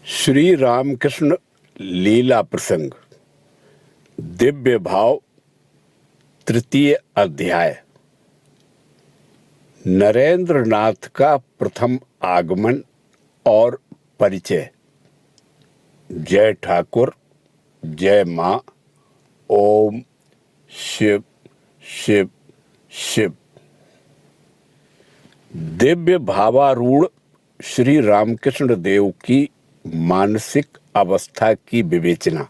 श्री रामकृष्ण लीला प्रसंग दिव्य भाव तृतीय अध्याय। नरेंद्र नाथ का प्रथम आगमन और परिचय। जय ठाकुर, जय मां, ओम शिव शिव शिव। दिव्य भावारूढ़ श्री रामकृष्ण देव की मानसिक अवस्था की विवेचना।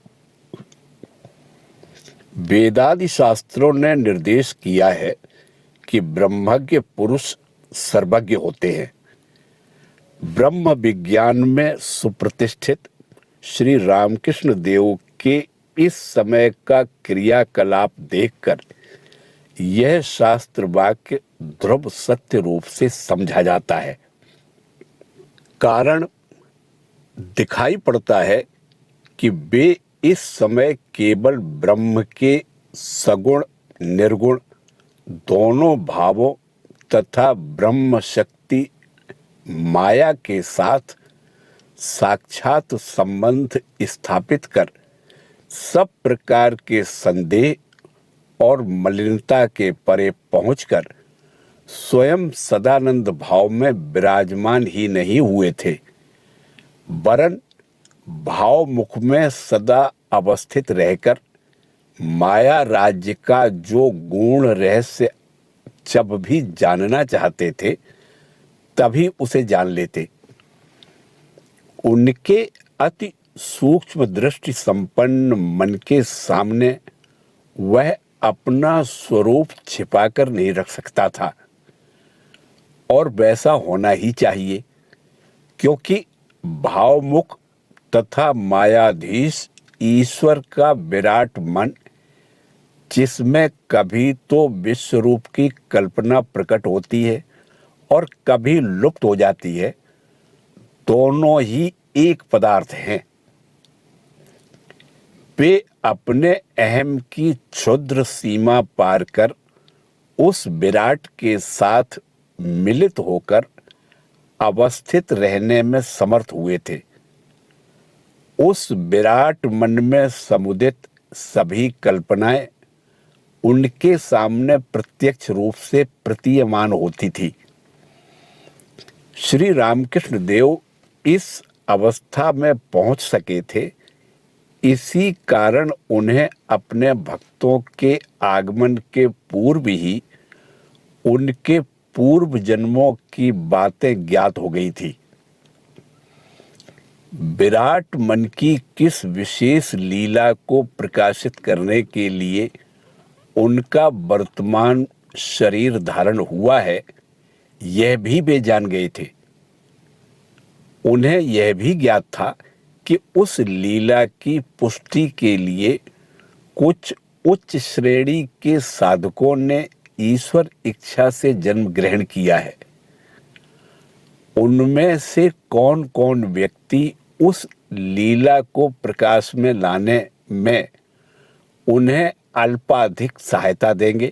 वेदादि शास्त्रों ने निर्देश किया है कि ब्रह्मज्ञ पुरुष सर्वज्ञ होते हैं। ब्रह्म विज्ञान में सुप्रतिष्ठित श्री रामकृष्ण देव के इस समय का क्रियाकलाप देखकर यह शास्त्र वाक्य ध्रुव सत्य रूप से समझा जाता है। कारण दिखाई पड़ता है कि वे इस समय केवल ब्रह्म के सगुण निर्गुण दोनों भावों तथा ब्रह्म शक्ति माया के साथ साक्षात संबंध स्थापित कर सब प्रकार के संदेह और मलिनता के परे पहुंचकर स्वयं सदानंद भाव में विराजमान ही नहीं हुए थे, वरन भाव मुख में सदा अवस्थित रहकर माया राज्य का जो गूढ़ रहस्य जब भी जानना चाहते थे तभी उसे जान लेते। उनके अति सूक्ष्म दृष्टि संपन्न मन के सामने वह अपना स्वरूप छिपाकर नहीं रख सकता था, और वैसा होना ही चाहिए, क्योंकि भावमुख तथा मायाधीश ईश्वर का विराट मन, जिसमें कभी तो विश्व रूप की कल्पना प्रकट होती है और कभी लुप्त हो जाती है, दोनों ही एक पदार्थ हैं। वे अपने अहम की क्षुद्र सीमा पार कर उस विराट के साथ मिलित होकर अवस्थित रहने में समर्थ हुए थे। उस विराट मन में समुदित सभी कल्पनाएं उनके सामने प्रत्यक्ष रूप से प्रतीयमान होती थी। श्री रामकृष्ण देव इस अवस्था में पहुंच सके थे, इसी कारण उन्हें अपने भक्तों के आगमन के पूर्व ही उनके पूर्व जन्मों की बातें ज्ञात हो गई थी। विराट मन की किस विशेष लीला को प्रकाशित करने के लिए उनका वर्तमान शरीर धारण हुआ है, यह भी वे जान गए थे। उन्हें यह भी ज्ञात था कि उस लीला की पुष्टि के लिए कुछ उच्च श्रेणी के साधकों ने ईश्वर इच्छा से जन्म ग्रहण किया है। उनमें से कौन कौन व्यक्ति उस लीला को प्रकाश में लाने में उन्हें अल्पाधिक सहायता देंगे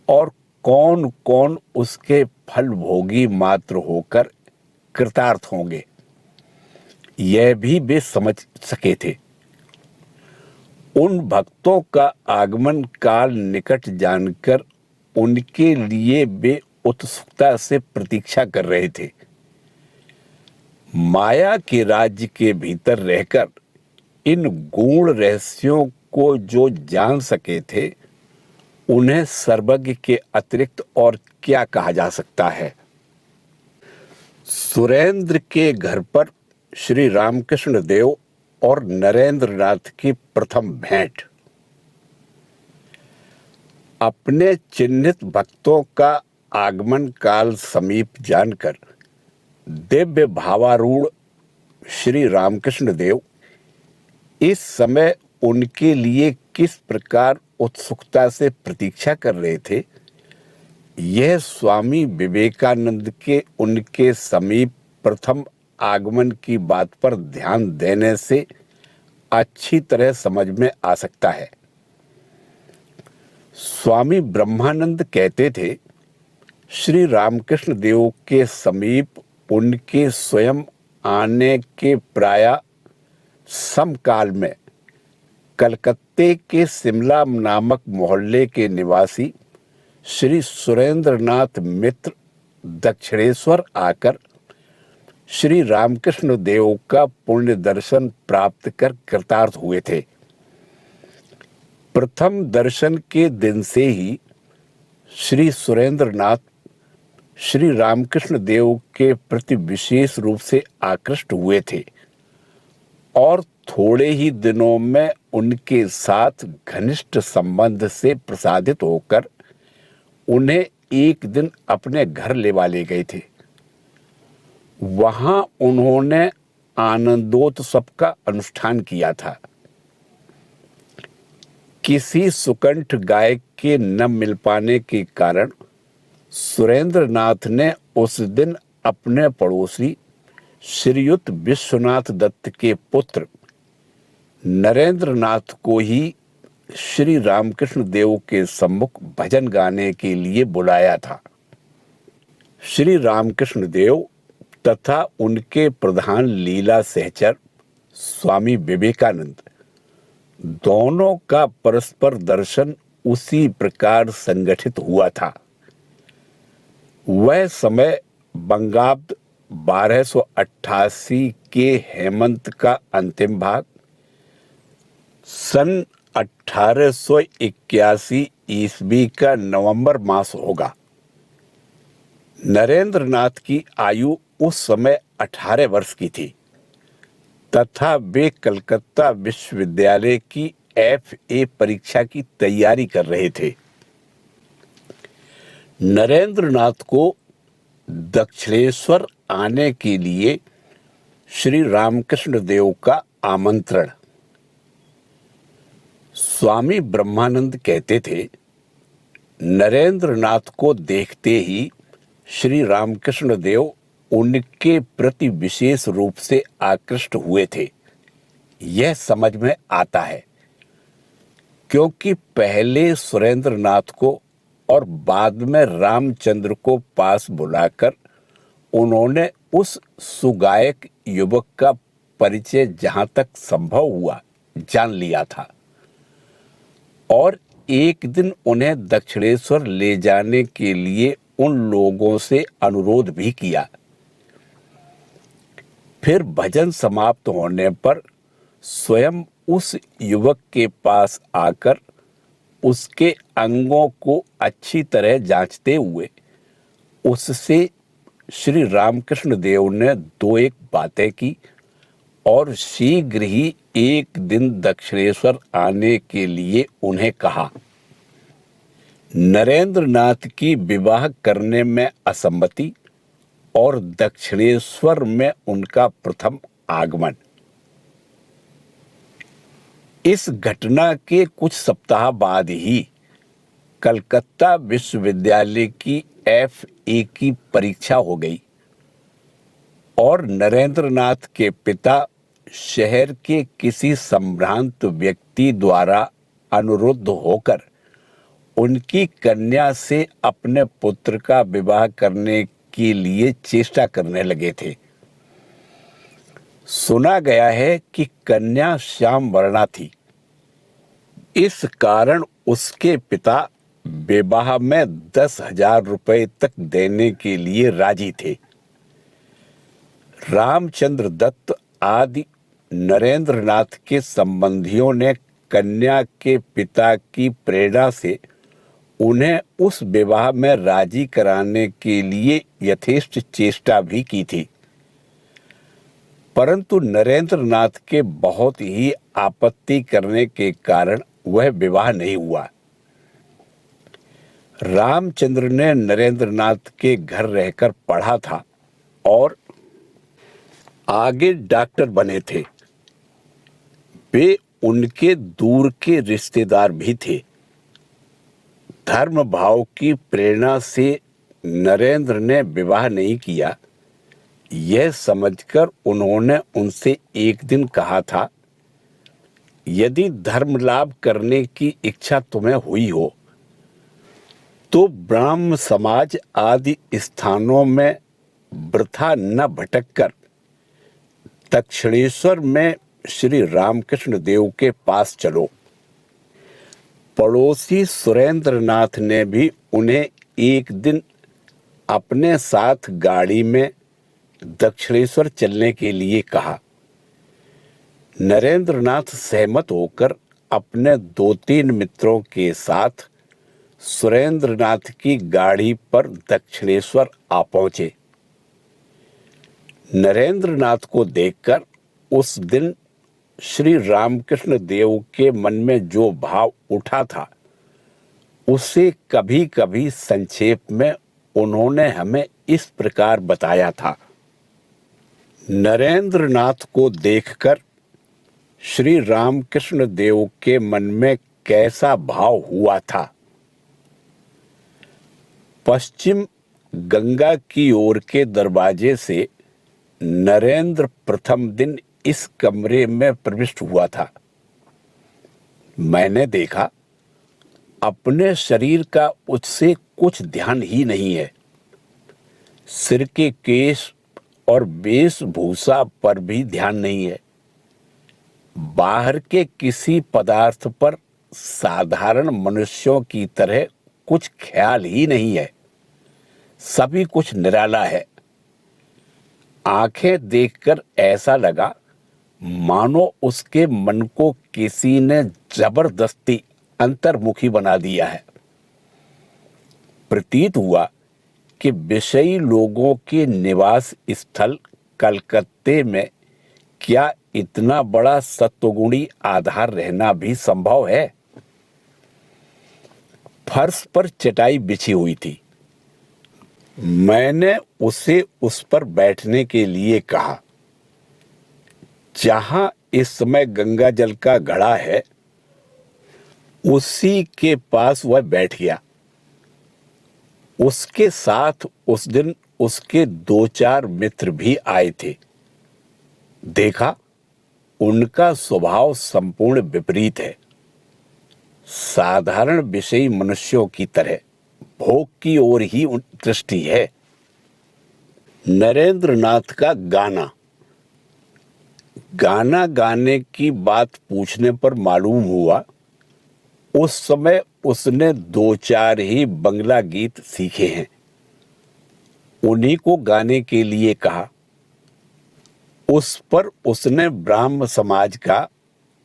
और कौन कौन उसके फल भोगी मात्र होकर कृतार्थ होंगे, यह भी वे समझ सके थे। उन भक्तों का आगमन काल निकट जानकर उनके लिए वे उत्सुकता से प्रतीक्षा कर रहे थे। माया के राज्य के भीतर रहकर इन गूढ़ रहस्यों को जो जान सके थे, उन्हें सर्वज्ञ के अतिरिक्त और क्या कहा जा सकता है। सुरेंद्र के घर पर श्री रामकृष्ण देव और नरेंद्र नाथ की प्रथम भेंट। अपने चिन्हित भक्तों का आगमन काल समीप जानकर दिव्य भावारूढ़ श्री रामकृष्ण देव इस समय उनके लिए किस प्रकार उत्सुकता से प्रतीक्षा कर रहे थे, यह स्वामी विवेकानंद के उनके समीप प्रथम आगमन की बात पर ध्यान देने से अच्छी तरह समझ में आ सकता है। स्वामी ब्रह्मानंद कहते थे, श्री रामकृष्ण देव के समीप उनके स्वयं आने के प्राय समकाल में कलकत्ते के शिमला नामक मोहल्ले के निवासी श्री सुरेंद्रनाथ मित्र दक्षिणेश्वर आकर श्री रामकृष्ण देव का पुण्य दर्शन प्राप्त कर कृतार्थ हुए थे। प्रथम दर्शन के दिन से ही श्री सुरेंद्रनाथ श्री रामकृष्ण देव के प्रति विशेष रूप से आकृष्ट हुए थे और थोड़े ही दिनों में उनके साथ घनिष्ठ संबंध से प्रसादित होकर उन्हें एक दिन अपने घर लेवा ले गए थे। वहां उन्होंने आनंदोत्सव का अनुष्ठान किया था। किसी सुकंठ गायक के न मिल पाने के कारण सुरेंद्रनाथ ने उस दिन अपने पड़ोसी श्रीयुत विश्वनाथ दत्त के पुत्र नरेंद्रनाथ को ही श्री रामकृष्ण देव के सम्मुख भजन गाने के लिए बुलाया था। श्री रामकृष्ण देव तथा उनके प्रधान लीला सहचर स्वामी विवेकानंद दोनों का परस्पर दर्शन उसी प्रकार संगठित हुआ था। वह समय बंगाब्द 1288 के हेमंत का अंतिम भाग, सन 1881 ईस्वी का नवंबर मास होगा। नरेंद्रनाथ की आयु उस समय 18 वर्ष की थी तथा वे कलकत्ता विश्वविद्यालय की FA परीक्षा की तैयारी कर रहे थे। नरेंद्रनाथ को दक्षिणेश्वर आने के लिए श्री रामकृष्ण देव का आमंत्रण। स्वामी ब्रह्मानंद कहते थे, नरेंद्रनाथ को देखते ही श्री रामकृष्ण देव उनके प्रति विशेष रूप से आकृष्ट हुए थे। यह समझ में आता है क्योंकि पहले सुरेंद्रनाथ को और बाद में रामचंद्र को पास बुलाकर उन्होंने उस सुगायक युवक का परिचय जहां तक संभव हुआ जान लिया था और एक दिन उन्हें दक्षिणेश्वर ले जाने के लिए उन लोगों से अनुरोध भी किया। फिर भजन समाप्त होने पर स्वयं उस युवक के पास आकर उसके अंगों को अच्छी तरह जांचते हुए उससे श्री रामकृष्ण देव ने 2-1 बातें की और शीघ्र ही एक दिन दक्षिणेश्वर आने के लिए उन्हें कहा। नरेंद्रनाथ की विवाह करने में असम्मति और दक्षिणेश्वर में उनका प्रथम आगमन। इस घटना के कुछ सप्ताह बाद ही कलकत्ता विश्वविद्यालय की FA की परीक्षा हो गई और नरेंद्रनाथ के पिता शहर के किसी संभ्रांत व्यक्ति द्वारा अनुरुद्ध होकर उनकी कन्या से अपने पुत्र का विवाह करने के लिए चेष्टा करने लगे थे। सुना गया है कि कन्या श्याम वर्णा थी। इस कारण उसके पिता विवाह में 10,000 रुपए तक देने के लिए राजी थे। रामचंद्र दत्त आदि नरेंद्रनाथ के संबंधियों ने कन्या के पिता की प्रेरणा से उन्हें उस विवाह में राजी कराने के लिए यथेष्ट चेष्टा भी की थी, परंतु नरेंद्रनाथ के बहुत ही आपत्ति करने के कारण वह विवाह नहीं हुआ। रामचंद्र ने नरेंद्रनाथ के घर रहकर पढ़ा था और आगे डॉक्टर बने थे। वे उनके दूर के रिश्तेदार भी थे। धर्म भाव की प्रेरणा से नरेंद्र ने विवाह नहीं किया, यह समझकर उन्होंने उनसे एक दिन कहा था, यदि धर्म लाभ करने की इच्छा तुम्हें हुई हो तो ब्राह्म समाज आदि स्थानों में वृथा न भटककर दक्षिणेश्वर में श्री रामकृष्ण देव के पास चलो। पड़ोसी सुरेंद्रनाथ ने भी उन्हें एक दिन अपने साथ गाड़ी में दक्षिणेश्वर चलने के लिए कहा। नरेंद्रनाथ सहमत होकर अपने 2-3 मित्रों के साथ सुरेंद्रनाथ की गाड़ी पर दक्षिणेश्वर आ पहुंचे। नरेंद्रनाथ को देखकर उस दिन श्री रामकृष्ण देव के मन में जो भाव उठा था, उसे कभी कभी संक्षेप में उन्होंने हमें इस प्रकार बताया था। नरेंद्रनाथ को देखकर श्री रामकृष्ण देव के मन में कैसा भाव हुआ था। पश्चिम गंगा की ओर के दरवाजे से नरेंद्र प्रथम दिन इस कमरे में प्रविष्ट हुआ था। मैंने देखा अपने शरीर का उससे कुछ ध्यान ही नहीं है। सिर के केश और वेशभूषा पर भी ध्यान नहीं है। बाहर के किसी पदार्थ पर साधारण मनुष्यों की तरह कुछ ख्याल ही नहीं है। सभी कुछ निराला है। आंखें देखकर ऐसा लगा मानो उसके मन को किसी ने जबरदस्ती अंतर्मुखी बना दिया है। प्रतीत हुआ कि विषयी लोगों के निवास स्थल कलकत्ते में क्या इतना बड़ा सत्वगुणी आधार रहना भी संभव है। फर्श पर चटाई बिछी हुई थी। मैंने उसे उस पर बैठने के लिए कहा। जहां इस समय गंगा जल का घड़ा है, उसी के पास वह बैठ गया। उसके साथ उस दिन उसके 2-4 मित्र भी आए थे। देखा उनका स्वभाव संपूर्ण विपरीत है। साधारण विषयी मनुष्यों की तरह भोग की ओर ही दृष्टि है। नरेंद्रनाथ का गाना गाने की बात पूछने पर मालूम हुआ उस समय उसने 2-4 ही बंगला गीत सीखे हैं। उन्हीं को गाने के लिए कहा। उस पर उसने ब्राह्म समाज का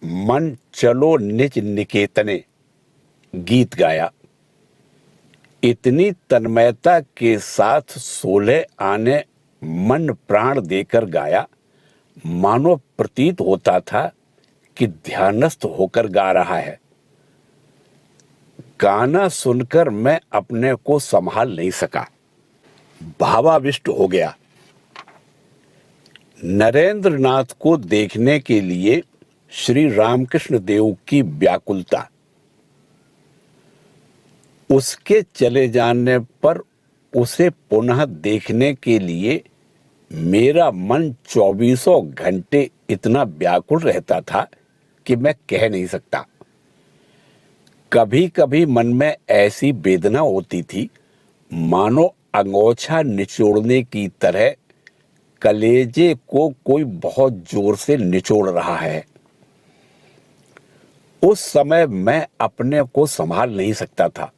मन चलो निज निकेतने गीत गाया। इतनी तन्मयता के साथ 16 आने मन प्राण देकर गाया, मानो प्रतीत होता था कि ध्यानस्थ होकर गा रहा है। गाना सुनकर मैं अपने को संभाल नहीं सका, भावाविष्ट हो गया। नरेंद्रनाथ को देखने के लिए श्री रामकृष्ण देव की व्याकुलता, उसके चले जाने पर उसे पुनः देखने के लिए मेरा मन 24 घंटे इतना व्याकुल रहता था कि मैं कह नहीं सकता। कभी कभी मन में ऐसी वेदना होती थी मानो अंगोछा निचोड़ने की तरह कलेजे को कोई बहुत जोर से निचोड़ रहा है। उस समय मैं अपने को संभाल नहीं सकता था।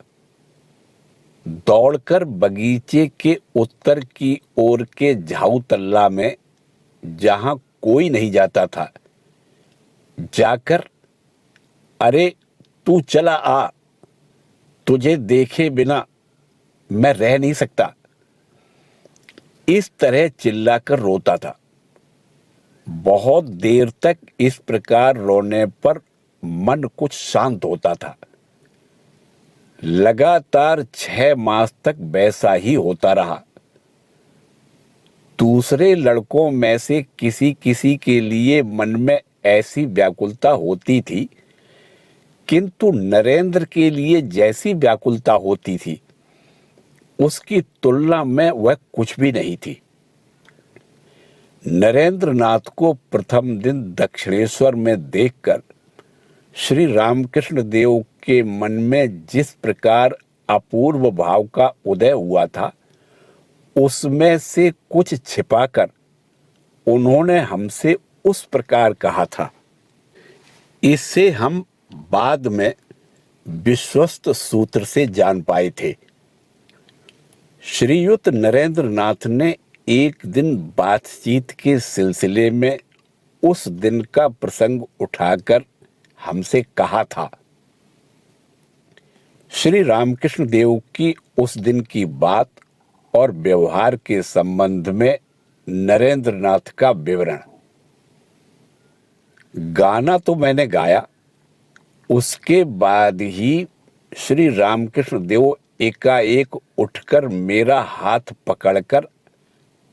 दौड़कर बगीचे के उत्तर की ओर के झाऊ तल्ला में, जहां कोई नहीं जाता था, जाकर अरे तू चला आ, तुझे देखे बिना मैं रह नहीं सकता, इस तरह चिल्लाकर रोता था। बहुत देर तक इस प्रकार रोने पर मन कुछ शांत होता था। लगातार 6 मास तक वैसा ही होता रहा। दूसरे लड़कों में से किसी किसी के लिए मन में ऐसी व्याकुलता होती थी, किंतु नरेंद्र के लिए जैसी व्याकुलता होती थी उसकी तुलना में वह कुछ भी नहीं थी। नरेंद्रनाथ को प्रथम दिन दक्षिणेश्वर में देखकर श्री रामकृष्ण देव के मन में जिस प्रकार अपूर्व भाव का उदय हुआ था, उसमें से कुछ छिपाकर उन्होंने हमसे उस प्रकार कहा था। इसे हम बाद में विश्वस्त सूत्र से जान पाए थे। श्रीयुत नरेंद्र नाथ ने एक दिन बातचीत के सिलसिले में उस दिन का प्रसंग उठाकर हमसे कहा था। श्री रामकृष्ण देव की उस दिन की बात और व्यवहार के संबंध में नरेंद्र नाथ का विवरण। गाना तो मैंने गाया, उसके बाद ही श्री रामकृष्ण देव एकाएक उठकर मेरा हाथ पकड़कर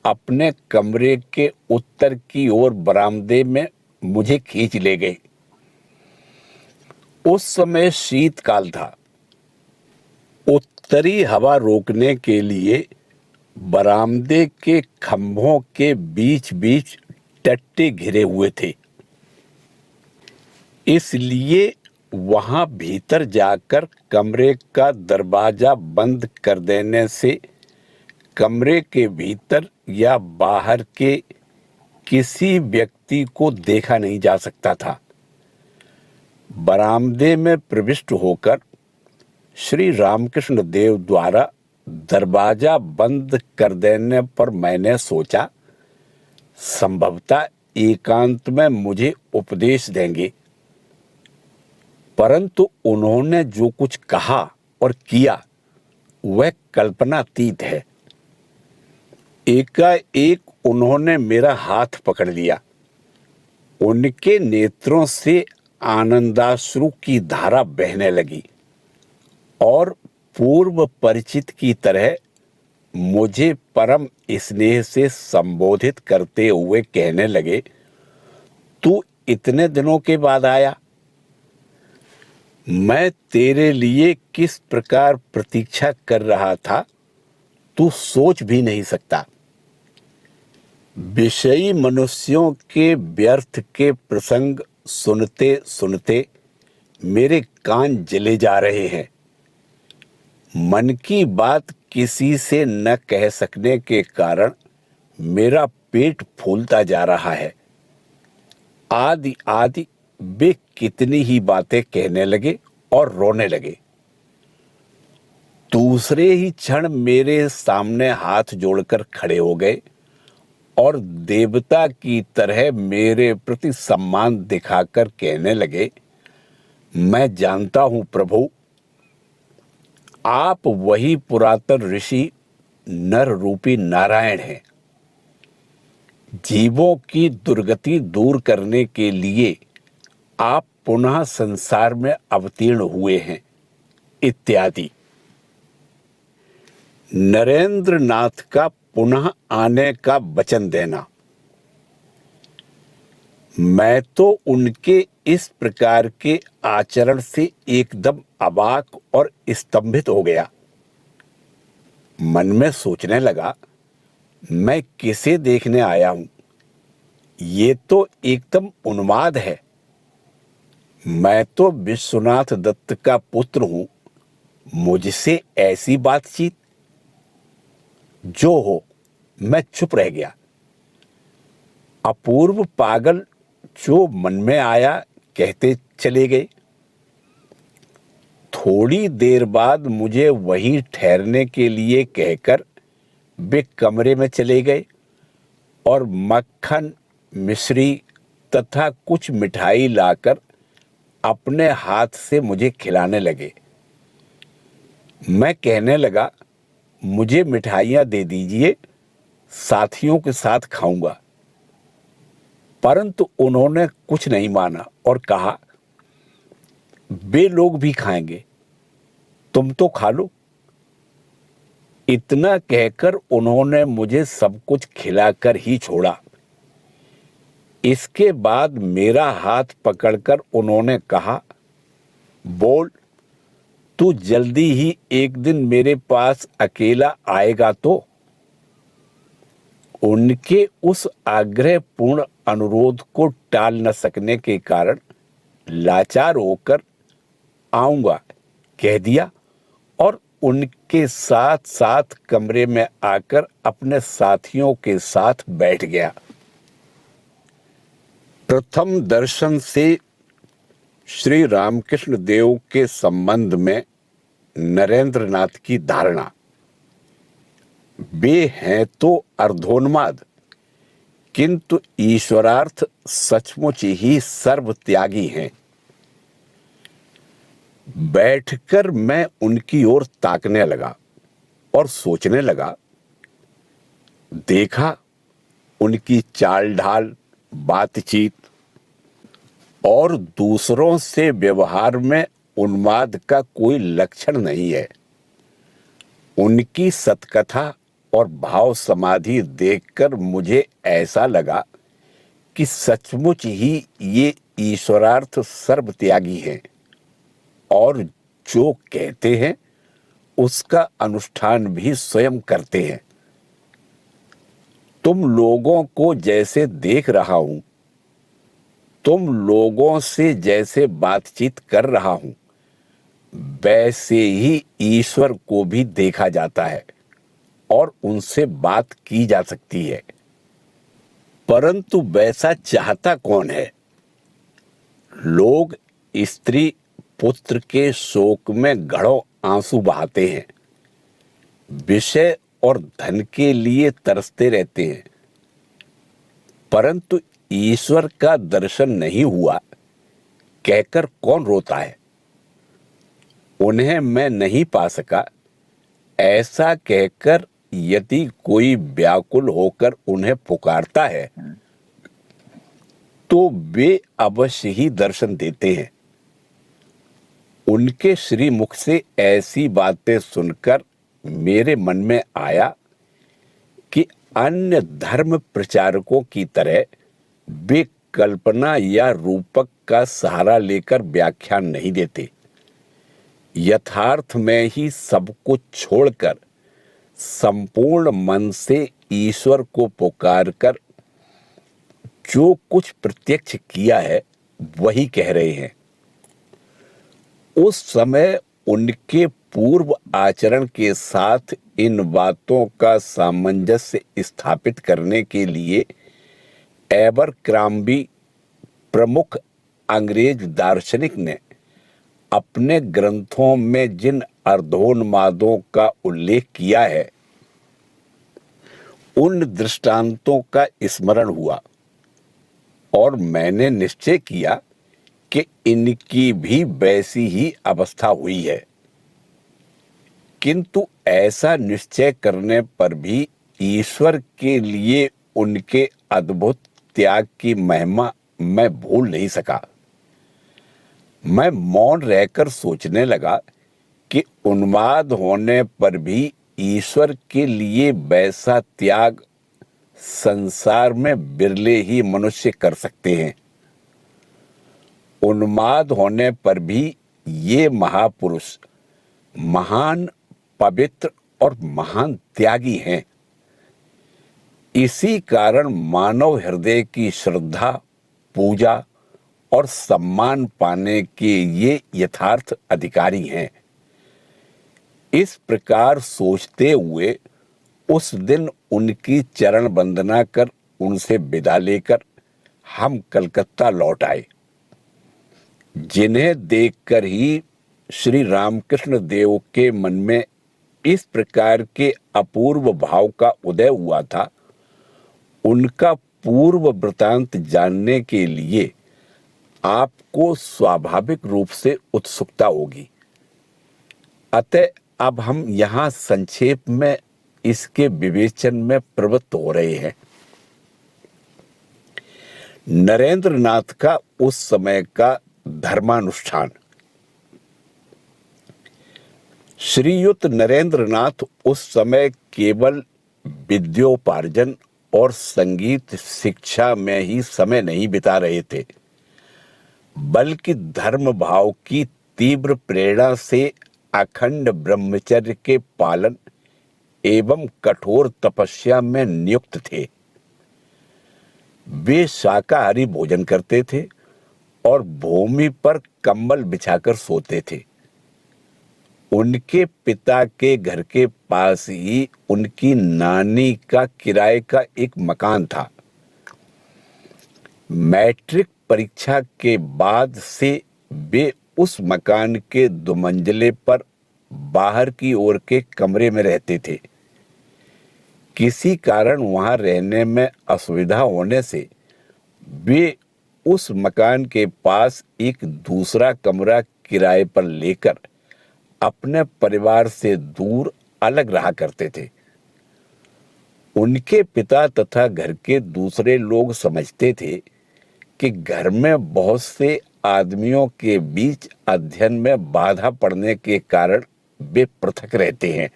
अपने कमरे के उत्तर की ओर बरामदे में मुझे खींच ले गए। उस समय शीतकाल था। उत्तरी हवा रोकने के लिए बरामदे के खंभों के बीच बीच टट्टे घिरे हुए थे, इसलिए वहां भीतर जाकर कमरे का दरवाजा बंद कर देने से कमरे के भीतर या बाहर के किसी व्यक्ति को देखा नहीं जा सकता था। बरामदे में प्रविष्ट होकर श्री रामकृष्ण देव द्वारा दरवाजा बंद कर देने पर मैंने सोचा संभवतः एकांत में मुझे उपदेश देंगे, परंतु उन्होंने जो कुछ कहा और किया वह कल्पनातीत है। एकाएक उन्होंने मेरा हाथ पकड़ लिया। उनके नेत्रों से आनंदाश्रु की धारा बहने लगी और पूर्व परिचित की तरह मुझे परम स्नेह से संबोधित करते हुए कहने लगे, तू इतने दिनों के बाद आया। मैं तेरे लिए किस प्रकार प्रतीक्षा कर रहा था तू सोच भी नहीं सकता। विषयी मनुष्यों के व्यर्थ के प्रसंग सुनते सुनते मेरे कान जले जा रहे हैं। मन की बात किसी से न कह सकने के कारण मेरा पेट फूलता जा रहा है। आदि आदि वे कितनी ही बातें कहने लगे और रोने लगे। दूसरे ही क्षण मेरे सामने हाथ जोड़कर खड़े हो गए और देवता की तरह मेरे प्रति सम्मान दिखाकर कहने लगे, मैं जानता हूं प्रभु, आप वही पुरातन ऋषि नर रूपी नारायण हैं। जीवों की दुर्गति दूर करने के लिए आप पुनः संसार में अवतीर्ण हुए हैं इत्यादि। नरेंद्र नाथ का पुनः आने का वचन देना। मैं तो उनके इस प्रकार के आचरण से एकदम अवाक और स्तंभित हो गया। मन में सोचने लगा, मैं किसे देखने आया हूं? ये तो एकदम उन्माद है। मैं तो विश्वनाथ दत्त का पुत्र हूं, मुझसे ऐसी बातचीत। जो हो, मैं चुप रह गया। अपूर्व पागल जो मन में आया कहते चले गए। थोड़ी देर बाद मुझे वहीं ठहरने के लिए कहकर वे कमरे में चले गए और मक्खन, मिश्री तथा कुछ मिठाई लाकर अपने हाथ से मुझे खिलाने लगे। मैं कहने लगा, मुझे मिठाइयाँ दे दीजिए, साथियों के साथ खाऊंगा। परंतु उन्होंने कुछ नहीं माना और कहा, वे लोग भी खाएंगे, तुम तो खा लो। इतना कहकर उन्होंने मुझे सब कुछ खिलाकर ही छोड़ा। इसके बाद मेरा हाथ पकड़कर उन्होंने कहा, बोल, तू जल्दी ही एक दिन मेरे पास अकेला आएगा तो? उनके उस आग्रहपूर्ण अनुरोध को टाल न सकने के कारण लाचार होकर आऊंगा कह दिया और उनके साथ साथ कमरे में आकर अपने साथियों के साथ बैठ गया। प्रथम दर्शन से श्री रामकृष्ण देव के संबंध में नरेंद्र नाथ की धारणा, वे हैं तो अर्धोन्माद किंतु ईश्वरार्थ सचमुच ही सर्वत्यागी हैं। बैठकर मैं उनकी ओर ताकने लगा और सोचने लगा। देखा उनकी चाल ढाल, बातचीत और दूसरों से व्यवहार में उन्माद का कोई लक्षण नहीं है। उनकी सतकथा और भाव समाधि देखकर मुझे ऐसा लगा कि सचमुच ही ये ईश्वरार्थ सर्वत्यागी हैं और जो कहते हैं उसका अनुष्ठान भी स्वयं करते हैं। तुम लोगों को जैसे देख रहा हूं, तुम लोगों से जैसे बातचीत कर रहा हूं, वैसे ही ईश्वर को भी देखा जाता है और उनसे बात की जा सकती है। परंतु वैसा चाहता कौन है? लोग स्त्री पुत्र के शोक में घड़ों आंसू बहाते हैं, विषय और धन के लिए तरसते रहते हैं, परंतु ईश्वर का दर्शन नहीं हुआ कहकर कौन रोता है? उन्हें मैं नहीं पा सका ऐसा कहकर यदि कोई व्याकुल होकर उन्हें पुकारता है तो वे अवश्य ही दर्शन देते हैं। उनके श्रीमुख से ऐसी बातें सुनकर मेरे मन में आया कि अन्य धर्म प्रचारकों की तरह वे कल्पना या रूपक का सहारा लेकर व्याख्यान नहीं देते। यथार्थ में ही सब कुछ छोड़कर संपूर्ण मन से ईश्वर को पुकारकर जो कुछ प्रत्यक्ष किया है वही कह रहे हैं। उस समय उनके पूर्व आचरण के साथ इन बातों का सामंजस्य स्थापित करने के लिए एबरक्रॉम्बी प्रमुख अंग्रेज दार्शनिक ने अपने ग्रंथों में जिन अर्धोन्मादों का उल्लेख किया है उन दृष्टांतों का स्मरण हुआ और मैंने निश्चय किया कि इनकी भी वैसी ही अवस्था हुई है। किंतु ऐसा निश्चय करने पर भी ईश्वर के लिए उनके अद्भुत त्याग की महिमा मैं भूल नहीं सका। मैं मौन रहकर सोचने लगा कि उन्माद होने पर भी ईश्वर के लिए वैसा त्याग संसार में बिरले ही मनुष्य कर सकते हैं। उन्माद होने पर भी ये महापुरुष महान, पवित्र और महान त्यागी हैं। इसी कारण मानव हृदय की श्रद्धा, पूजा और सम्मान पाने के ये यथार्थ अधिकारी हैं। इस प्रकार सोचते हुए उस दिन उनकी चरण वंदना कर उनसे विदा लेकर हम कलकत्ता लौट आए। जिन्हें देखकर ही श्री रामकृष्ण देव के मन में इस प्रकार के अपूर्व भाव का उदय हुआ था, उनका पूर्व वृतांत जानने के लिए आपको स्वाभाविक रूप से उत्सुकता होगी। अतः अब हम यहाँ संक्षेप में इसके विवेचन में प्रवृत्त हो रहे हैं। नरेंद्र नाथ का उस समय का धर्मानुष्ठान। श्रीयुत नरेंद्र नाथ उस समय केवल विद्योपार्जन और संगीत शिक्षा में ही समय नहीं बिता रहे थे, बल्कि धर्म भाव की तीव्र प्रेरणा से अखंड ब्रह्मचर्य के पालन एवं कठोर तपस्या में नियुक्त थे। वे शाकाहारी भोजन करते थे और भूमि पर कंबल बिछाकर सोते थे। उनके पिता के घर के पास ही उनकी नानी का किराए का एक मकान था। मैट्रिक परीक्षा के बाद से वे उस मकान के 2 मंजिले पर बाहर की ओर के कमरे में रहते थे। किसी कारण वहां रहने में असुविधा होने से वे उस मकान के पास एक दूसरा कमरा किराए पर लेकर अपने परिवार से दूर अलग रहा करते थे। उनके पिता तथा घर के दूसरे लोग समझते थे कि घर में बहुत से आदमियों के बीच अध्ययन में बाधा पड़ने के कारण वे पृथक रहते हैं।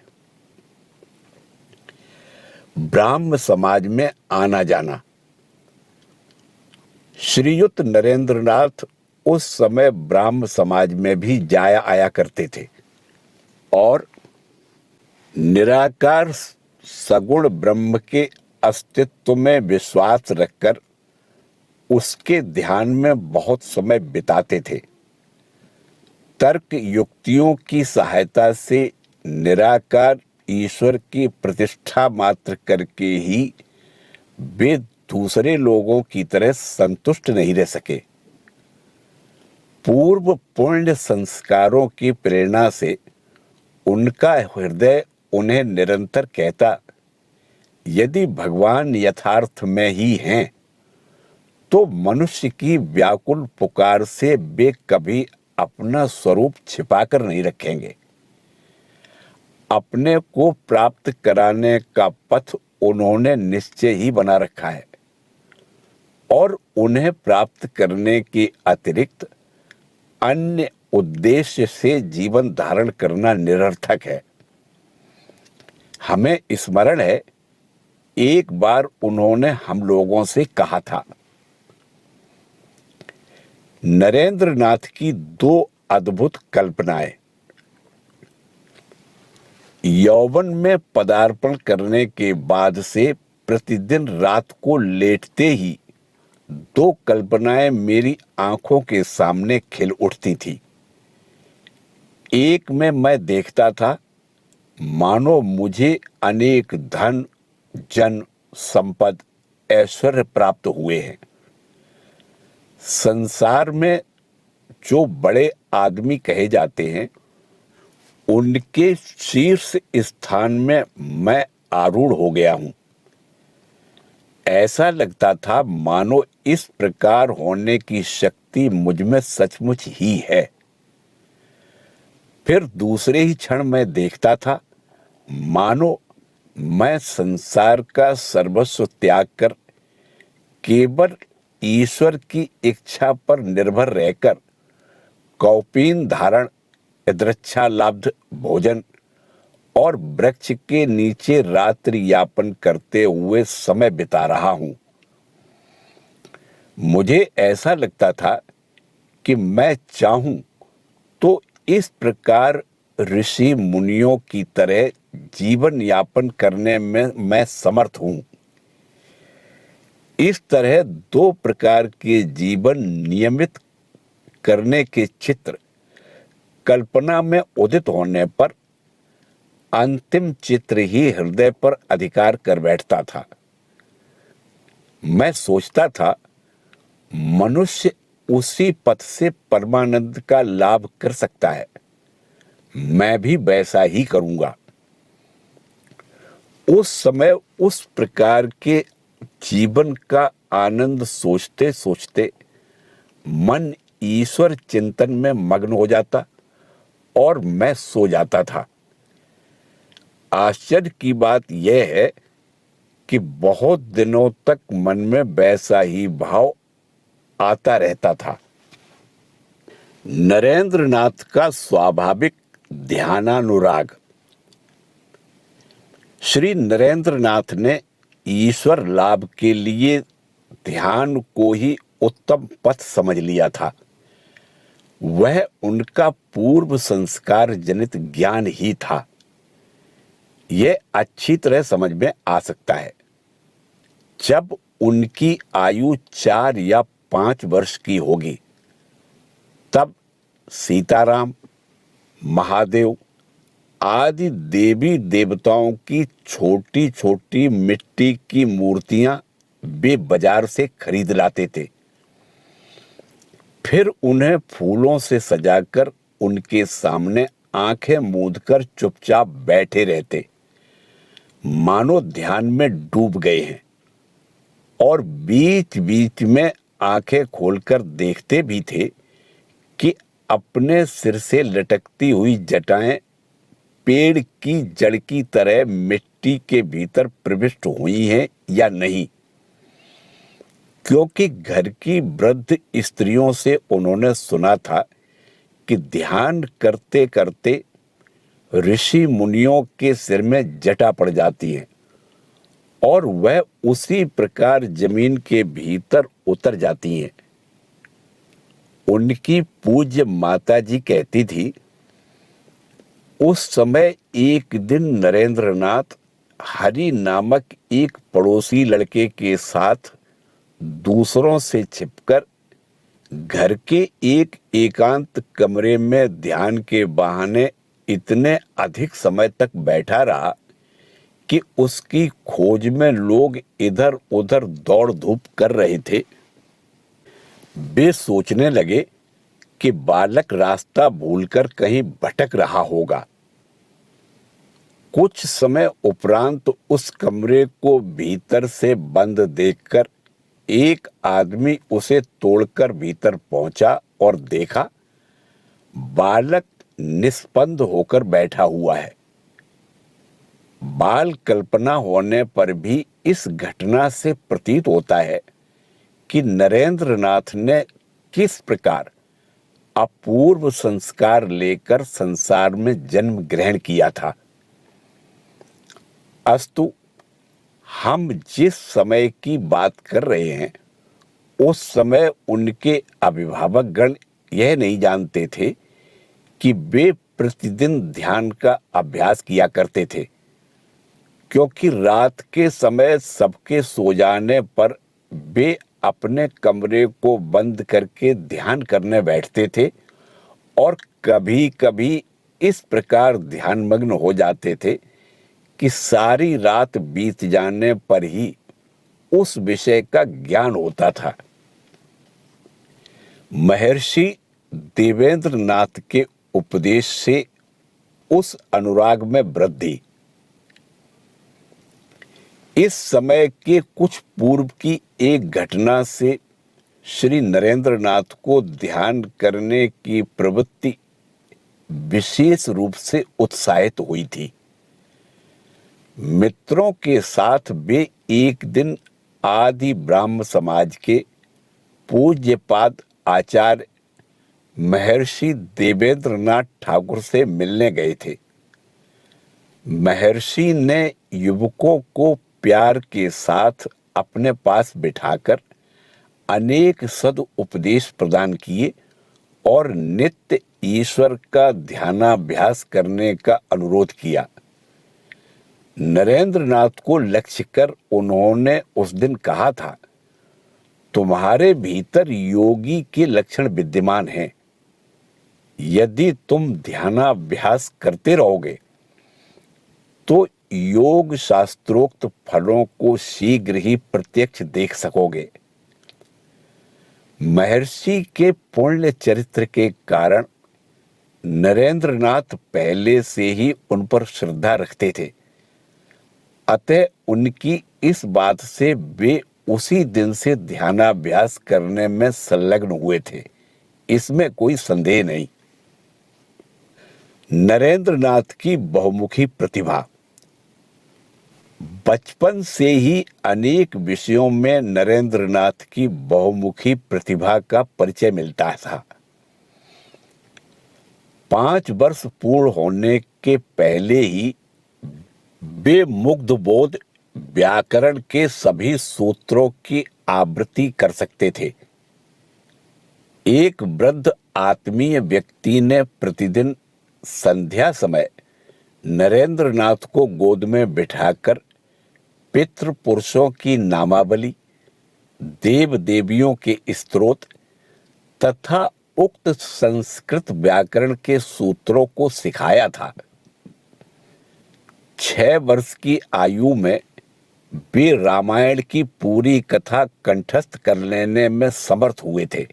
ब्राह्म समाज में आना जाना। श्रीयुत नरेंद्रनाथ उस समय ब्राह्म समाज में भी जाया आया करते थे और निराकार सगुण ब्रह्म के अस्तित्व में विश्वास रखकर उसके ध्यान में बहुत समय बिताते थे। तर्क युक्तियों की सहायता से निराकार ईश्वर की प्रतिष्ठा मात्र करके ही वे दूसरे लोगों की तरह संतुष्ट नहीं रह सके। पूर्व पुण्य संस्कारों की प्रेरणा से उनका हृदय उन्हें निरंतर कहता, यदि भगवान यथार्थ में ही हैं तो मनुष्य की व्याकुल पुकार से वे कभी अपना स्वरूप छिपाकर नहीं रखेंगे। अपने को प्राप्त कराने का पथ उन्होंने निश्चय ही बना रखा है और उन्हें प्राप्त करने के अतिरिक्त अन्य उद्देश्य से जीवन धारण करना निरर्थक है। हमें स्मरण है, एक बार उन्होंने हम लोगों से कहा था, नरेंद्रनाथ की 2 अद्भुत कल्पनाएं। यौवन में पदार्पण करने के बाद से प्रतिदिन रात को लेटते ही 2 कल्पनाएं मेरी आंखों के सामने खिल उठती थी। एक में मैं देखता था मानो मुझे अनेक धन, जन, संपद, ऐश्वर्य प्राप्त हुए हैं। संसार में जो बड़े आदमी कहे जाते हैं उनके शीर्ष स्थान में मैं आरूढ़ हो गया हूं। ऐसा लगता था मानो इस प्रकार होने की शक्ति मुझ में सचमुच ही है। फिर दूसरे ही क्षण मैं देखता था मानो मैं संसार का सर्वस्व त्याग कर केवल ईश्वर की इच्छा पर निर्भर रहकर कौपीन धारण, यदृच्छालब्ध भोजन और वृक्ष के नीचे रात्रि यापन करते हुए समय बिता रहा हूं। मुझे ऐसा लगता था कि मैं चाहूं तो इस प्रकार ऋषि मुनियों की तरह जीवन यापन करने में मैं समर्थ हूं। इस तरह 2 प्रकार के जीवन नियमित करने के चित्र कल्पना में उदित होने पर अंतिम चित्र ही हृदय पर अधिकार कर बैठता था। मैं सोचता था मनुष्य उसी पथ से परमानंद का लाभ कर सकता है, मैं भी वैसा ही करूंगा। उस समय उस प्रकार के जीवन का आनंद सोचते सोचते मन ईश्वर चिंतन में मग्न हो जाता और मैं सो जाता था। आश्चर्य की बात यह है कि बहुत दिनों तक मन में वैसा ही भाव आता रहता था। नरेंद्रनाथ का स्वाभाविक ध्यानानुराग। श्री नरेंद्रनाथ ने ईश्वर लाभ के लिए ध्यान को ही उत्तम पथ समझ लिया था। वह उनका पूर्व संस्कार जनित ज्ञान ही था। यह अच्छी तरह समझ में आ सकता है। जब उनकी आयु 4 या 5 वर्ष की होगी तब सीताराम, महादेव आदि देवी देवताओं की छोटी छोटी मिट्टी की मूर्तियां वे बाजार से खरीद लाते थे फिर उन्हें फूलों से सजाकर उनके सामने आंखें मूंदकर चुपचाप बैठे रहते, मानो ध्यान में डूब गए हैं, और बीच बीच में आंखें खोलकर देखते भी थे कि अपने सिर से लटकती हुई जटाएं पेड़ की जड़ की तरह मिट्टी के भीतर प्रविष्ट हुई हैं या नहीं, क्योंकि घर की वृद्ध स्त्रियों से उन्होंने सुना था कि ध्यान करते करते ऋषि मुनियों के सिर में जटा पड़ जाती है और वह उसी प्रकार जमीन के भीतर उतर जाती हैं। उनकी पूज्य माताजी कहती थी, उस समय एक दिन नरेंद्रनाथ हरि नामक एक पड़ोसी लड़के के साथ दूसरों से छिपकर घर के एक एकांत कमरे में ध्यान के बहाने इतने अधिक समय तक बैठा रहा कि उसकी खोज में लोग इधर उधर दौड़ धूप कर रहे थे। वे सोचने लगे कि बालक रास्ता भूलकर कहीं भटक रहा होगा। कुछ समय उपरांत उस कमरे को भीतर से बंद देखकर एक आदमी उसे तोड़कर भीतर पहुंचा और देखा, बालक निस्पंद होकर बैठा हुआ है। बाल कल्पना होने पर भी इस घटना से प्रतीत होता है कि नरेंद्रनाथ ने किस प्रकार अपूर्व संस्कार लेकर संसार में जन्म ग्रहण किया था। अस्तु, हम जिस समय की बात कर रहे हैं, उस समय उनके अभिभावकगण यह नहीं जानते थे कि वे प्रतिदिन ध्यान का अभ्यास किया करते थे, क्योंकि रात के समय सबके सो जाने पर वे अपने कमरे को बंद करके ध्यान करने बैठते थे और कभी कभी इस प्रकार ध्यानमग्न हो जाते थे कि सारी रात बीत जाने पर ही उस विषय का ज्ञान होता था। महर्षि देवेंद्रनाथ के उपदेश से उस अनुराग में वृद्धि। इस समय के कुछ पूर्व की एक घटना से श्री नरेंद्रनाथ को ध्यान करने की प्रवृत्ति विशेष रूप से उत्साहित हुई थी। मित्रों के साथ वे एक दिन आदि ब्राह्म समाज के पूज्यपाद आचार्य महर्षि देवेंद्रनाथ ठाकुर से मिलने गए थे। महर्षि ने युवकों को प्यार के साथ अपने पास बिठाकर अनेक सद उपदेश प्रदान किए और नित्य ईश्वर का ध्यानाभ्यास करने का अनुरोध किया। नरेंद्रनाथ को लक्ष्य कर उन्होंने उस दिन कहा था, तुम्हारे भीतर योगी के लक्षण विद्यमान हैं। यदि तुम ध्यानाभ्यास करते रहोगे तो योग शास्त्रोक्त फलों को शीघ्र ही प्रत्यक्ष देख सकोगे। महर्षि के पुण्य चरित्र के कारण नरेंद्रनाथ पहले से ही उन पर श्रद्धा रखते थे, अतः उनकी इस बात से वे उसी दिन से ध्यानाभ्यास करने में संलग्न हुए थे, इसमें कोई संदेह नहीं। नरेंद्रनाथ की बहुमुखी प्रतिभा। बचपन से ही अनेक विषयों में नरेंद्रनाथ की बहुमुखी प्रतिभा का परिचय मिलता था। 5 वर्ष पूर्ण होने के पहले ही वे मुग्ध बोध व्याकरण के सभी सूत्रों की आवृत्ति कर सकते थे। एक वृद्ध आत्मीय व्यक्ति ने प्रतिदिन संध्या समय नरेंद्रनाथ को गोद में बिठाकर पितृ पुरुषों की नामावली, देव देवियों के स्तोत्र तथा उक्त संस्कृत व्याकरण के सूत्रों को सिखाया था। 6 वर्ष की आयु में वे रामायण की पूरी कथा कंठस्थ कर लेने में समर्थ हुए थे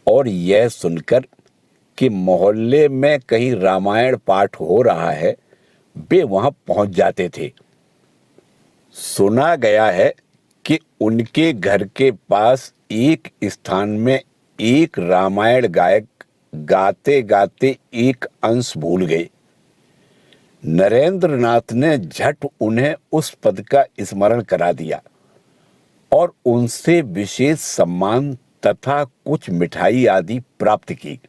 और यह सुनकर कि मोहल्ले में कहीं रामायण पाठ हो रहा है, वे वहां पहुंच जाते थे। सुना गया है कि उनके घर के पास एक स्थान में एक रामायण गायक गाते गाते एक अंश भूल गए। नरेंद्र नाथ ने झट उन्हें उस पद का स्मरण करा दिया और उनसे विशेष सम्मान तथा कुछ मिठाई आदि प्राप्त की।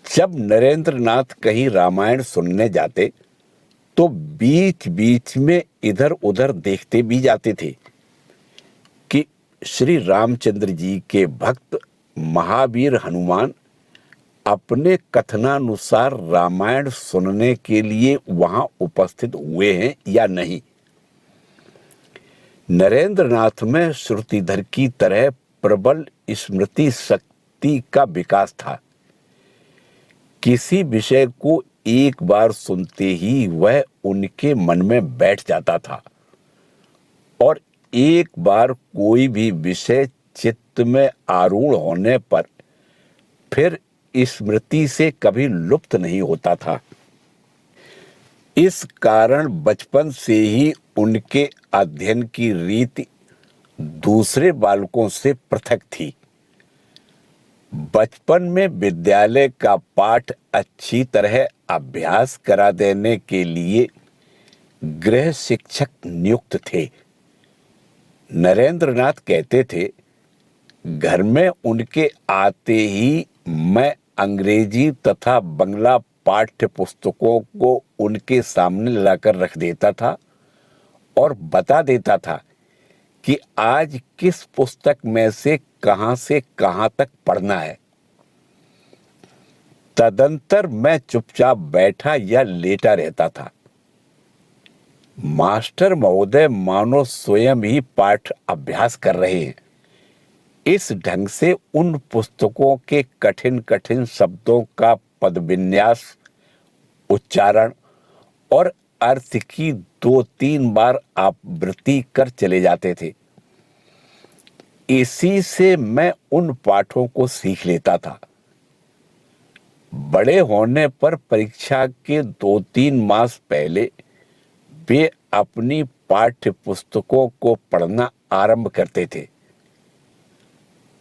जब नरेंद्र नाथ कहीं रामायण सुनने जाते तो बीच बीच में इधर उधर देखते भी जाते थे कि श्री रामचंद्र जी के भक्त महावीर हनुमान अपने कथनानुसार रामायण सुनने के लिए वहां उपस्थित हुए हैं या नहीं। नरेंद्र नाथ में श्रुतिधर की तरह प्रबल स्मृति शक्ति का विकास था। किसी विषय को एक बार सुनते ही वह उनके मन में बैठ जाता था और एक बार कोई भी विषय चित्त में आरूढ़ होने पर फिर स्मृति से कभी लुप्त नहीं होता था। इस कारण बचपन से ही उनके अध्ययन की रीति दूसरे बालकों से पृथक थी। बचपन में विद्यालय का पाठ अच्छी तरह अभ्यास करा देने के लिए गृह शिक्षक नियुक्त थे। नरेंद्र नाथ कहते थे, घर में उनके आते ही मैं अंग्रेजी तथा बंगला पाठ्य पुस्तकों को उनके सामने लाकर रख देता था और बता देता था कि आज किस पुस्तक में से कहां तक पढ़ना है। तदंतर मैं चुपचाप बैठा या लेटा रहता था। मास्टर महोदय मानो स्वयं ही पाठ अभ्यास कर रहे हैं। इस ढंग से उन पुस्तकों के कठिन कठिन शब्दों का पदविन्यास, उच्चारण और अर्थ की 2-3 बार आवृत्ति कर चले जाते थे। इसी से मैं उन पाठों को सीख लेता था। बड़े होने पर परीक्षा के 2-3 मास पहले वे अपनी पाठ्य पुस्तकों को पढ़ना आरंभ करते थे।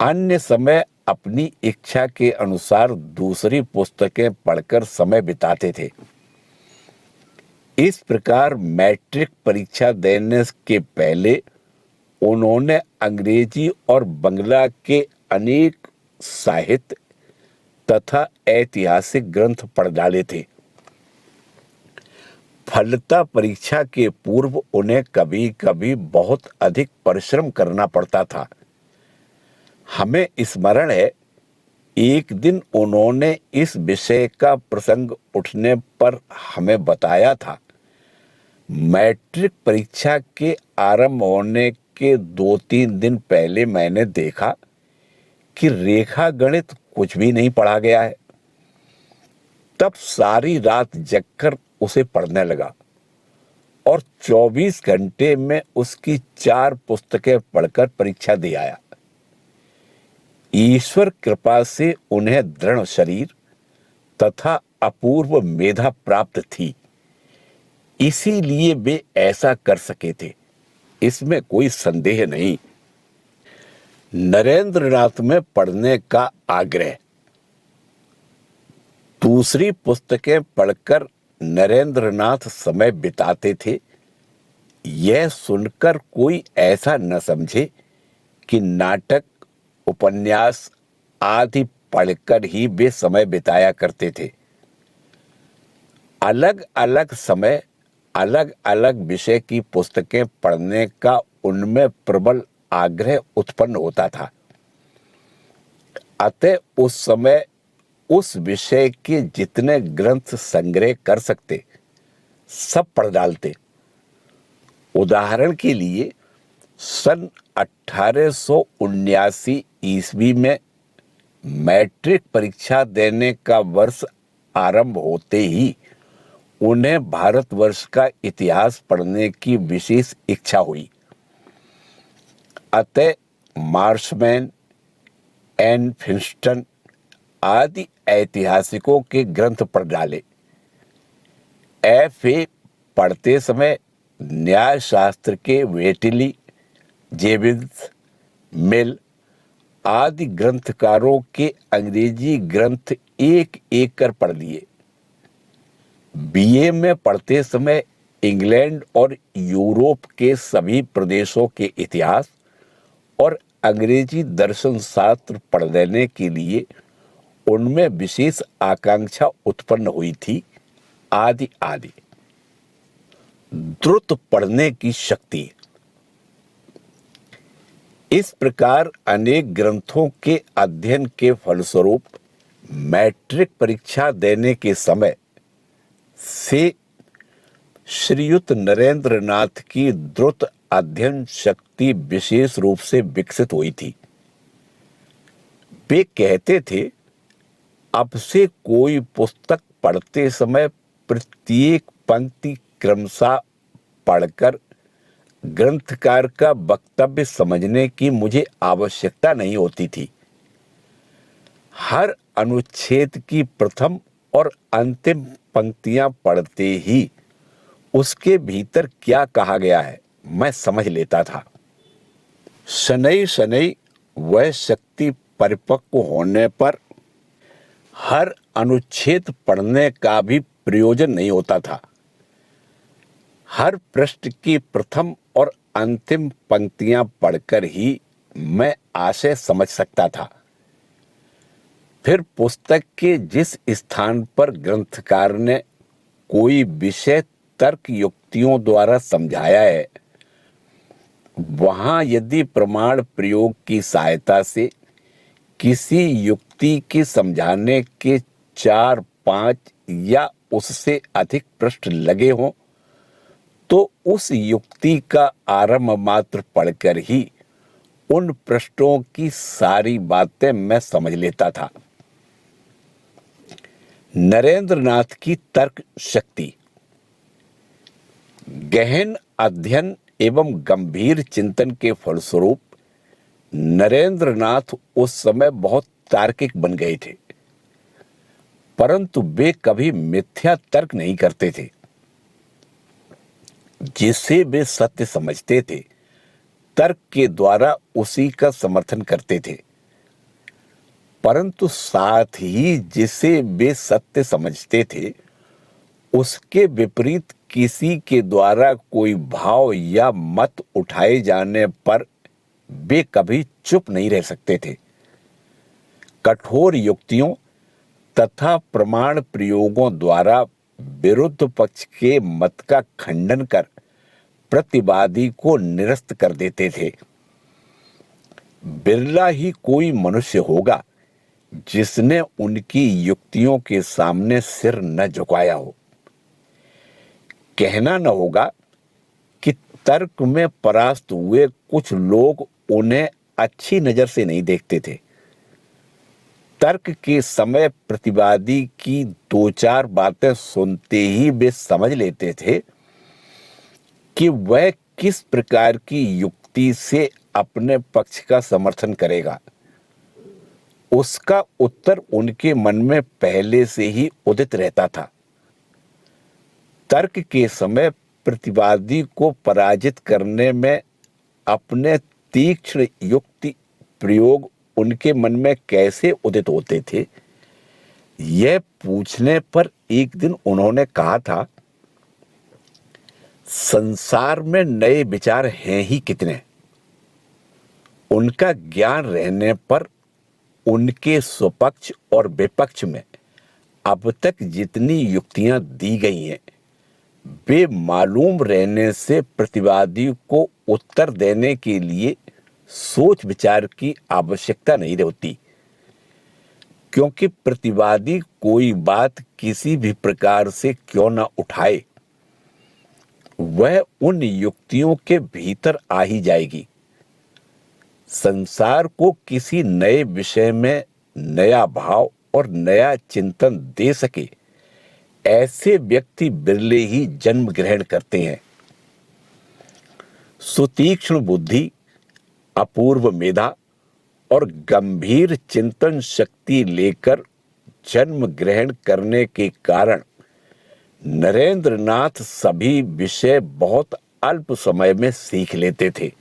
अन्य समय अपनी इच्छा के अनुसार दूसरी पुस्तकें पढ़कर समय बिताते थे। इस प्रकार मैट्रिक परीक्षा देने के पहले उन्होंने अंग्रेजी और बंगला के अनेक साहित्य तथा ऐतिहासिक ग्रंथ पढ़ डाले थे। फलतः परीक्षा के पूर्व उन्हें कभी कभी बहुत अधिक परिश्रम करना पड़ता था। हमें स्मरण है, एक दिन उन्होंने इस विषय का प्रसंग उठने पर हमें बताया था, मैट्रिक परीक्षा के आरंभ होने के 2-3 दिन पहले मैंने देखा कि रेखा गणित कुछ भी नहीं पढ़ा गया है। तब सारी रात जगकर उसे पढ़ने लगा और 24 घंटे में उसकी 4 पुस्तकें पढ़कर परीक्षा दे आया। ईश्वर कृपा से उन्हें दृढ़ शरीर तथा अपूर्व मेधा प्राप्त थी, इसीलिए वे ऐसा कर सके थे, इसमें कोई संदेह नहीं। नरेंद्र नाथ में पढ़ने का आग्रह। दूसरी पुस्तकें पढ़कर नरेंद्र नाथ समय बिताते थे, यह सुनकर कोई ऐसा न समझे कि नाटक, उपन्यास आदि पढ़कर ही वे समय बिताया करते थे। अलग अलग समय, अलग अलग विषय की पुस्तकें पढ़ने का उनमें प्रबल आग्रह उत्पन्न होता था। अतः उस समय उस विषय के जितने ग्रंथ संग्रह कर सकते सब पढ़ डालते। उदाहरण के लिए सन 1879 ईस्वी में मैट्रिक परीक्षा देने का वर्ष आरंभ होते ही उन्हें भारतवर्ष का इतिहास पढ़ने की विशेष इच्छा हुई। अतः मार्शमैन, एन फिंस्टन आदि ऐतिहासिकों के ग्रंथ पढ़ डाले। एफ.ए. पढ़ते समय न्याय शास्त्र के वेटिली, जेबिन्स, मिल आदि ग्रंथकारों के अंग्रेजी ग्रंथ एक एक कर पढ़ लिए। बीए में पढ़ते समय इंग्लैंड और यूरोप के सभी प्रदेशों के इतिहास और अंग्रेजी दर्शन शास्त्र पढ़ लेने के लिए उनमें विशेष आकांक्षा उत्पन्न हुई थी, आदि आदि। द्रुत पढ़ने की शक्ति। इस प्रकार अनेक ग्रंथों के अध्ययन के फलस्वरूप मैट्रिक परीक्षा देने के समय से श्रीयुत नरेंद्र नाथ की द्रुत अध्ययन शक्ति विशेष रूप से विकसित हुई थी। वे कहते थे, अब से कोई पुस्तक पढ़ते समय प्रत्येक पंक्ति क्रमशः पढ़कर ग्रंथकार का वक्तव्य समझने की मुझे आवश्यकता नहीं होती थी। हर अनुच्छेद की प्रथम और अंतिम पंक्तियां पढ़ते ही उसके भीतर क्या कहा गया है मैं समझ लेता था। शनैः शनैः वह शक्ति परिपक्व होने पर हर अनुच्छेद पढ़ने का भी प्रयोजन नहीं होता था। हर पृष्ठ की प्रथम और अंतिम पंक्तियां पढ़कर ही मैं आशय समझ सकता था। फिर पुस्तक के जिस स्थान पर ग्रंथकार ने कोई विषय तर्क युक्तियों द्वारा समझाया है, वहां यदि प्रमाण प्रयोग की सहायता से किसी युक्ति के समझाने के 4, 5 या उससे अधिक पृष्ठ लगे हों, तो उस युक्ति का आरंभ मात्र पढ़कर ही उन पृष्ठों की सारी बातें मैं समझ लेता था। नरेंद्र नाथ की तर्क शक्ति। गहन अध्ययन एवं गंभीर चिंतन के फलस्वरूप नरेंद्र नाथ उस समय बहुत तार्किक बन गए थे, परंतु वे कभी मिथ्या तर्क नहीं करते थे। जिसे वे सत्य समझते थे, तर्क के द्वारा उसी का समर्थन करते थे, परंतु साथ ही जिसे वे सत्य समझते थे, उसके विपरीत किसी के द्वारा कोई भाव या मत उठाए जाने पर वे कभी चुप नहीं रह सकते थे। कठोर युक्तियों तथा प्रमाण प्रयोगों द्वारा विरुद्ध पक्ष के मत का खंडन कर प्रतिवादी को निरस्त कर देते थे। बिरला ही कोई मनुष्य होगा जिसने उनकी युक्तियों के सामने सिर न झुकाया हो। कहना न होगा कि तर्क में परास्त हुए कुछ लोग उन्हें अच्छी नजर से नहीं देखते थे। तर्क के समय प्रतिवादी की 2-4 बातें सुनते ही वे समझ लेते थे कि वह किस प्रकार की युक्ति से अपने पक्ष का समर्थन करेगा। उसका उत्तर उनके मन में पहले से ही उदित रहता था। तर्क के समय प्रतिवादी को पराजित करने में अपने तीक्ष्ण युक्ति प्रयोग उनके मन में कैसे उदित होते थे, यह पूछने पर एक दिन उन्होंने कहा था, संसार में नए विचार हैं ही कितने। उनका ज्ञान रहने पर उनके स्वपक्ष और विपक्ष में अब तक जितनी युक्तियां दी गई हैं, वे मालूम रहने से प्रतिवादी को उत्तर देने के लिए सोच विचार की आवश्यकता नहीं होती, क्योंकि प्रतिवादी कोई बात किसी भी प्रकार से क्यों न उठाए, वह उन युक्तियों के भीतर आ ही जाएगी। संसार को किसी नए विषय में नया भाव और नया चिंतन दे सके, ऐसे व्यक्ति बिरले ही जन्म ग्रहण करते हैं। सुतीक्ष्ण बुद्धि, अपूर्व मेधा और गंभीर चिंतन शक्ति लेकर जन्म ग्रहण करने के कारण नरेंद्र नाथ सभी विषय बहुत अल्प समय में सीख लेते थे।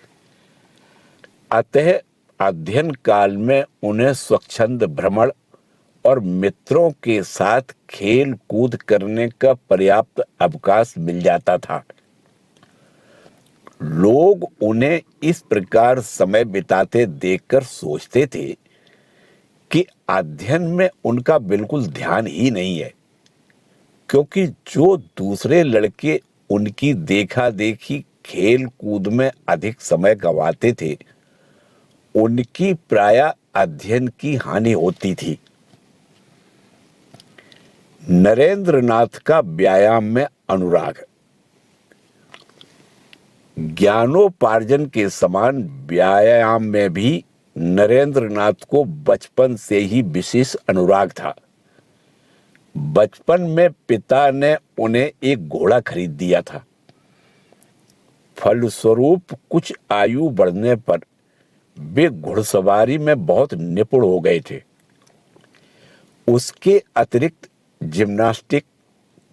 अतः अध्ययन काल में उन्हें स्वच्छंद भ्रमण और मित्रों के साथ खेल कूद करने का पर्याप्त अवकाश मिल जाता था। लोग उन्हें इस प्रकार समय बिताते देखकर सोचते थे कि अध्ययन में उनका बिल्कुल ध्यान ही नहीं है, क्योंकि जो दूसरे लड़के उनकी देखा देखी खेल कूद में अधिक समय गंवाते थे, उनकी प्रायः अध्ययन की हानि होती थी। नरेंद्र नाथ का व्यायाम में अनुराग। ज्ञानोपार्जन के समान व्यायाम में भी नरेंद्र नाथ को बचपन से ही विशेष अनुराग था। बचपन में पिता ने उन्हें एक घोड़ा खरीद दिया था। फलस्वरूप कुछ आयु बढ़ने पर वे घुड़सवारी में बहुत निपुण हो गए थे। उसके अतिरिक्त जिम्नास्टिक,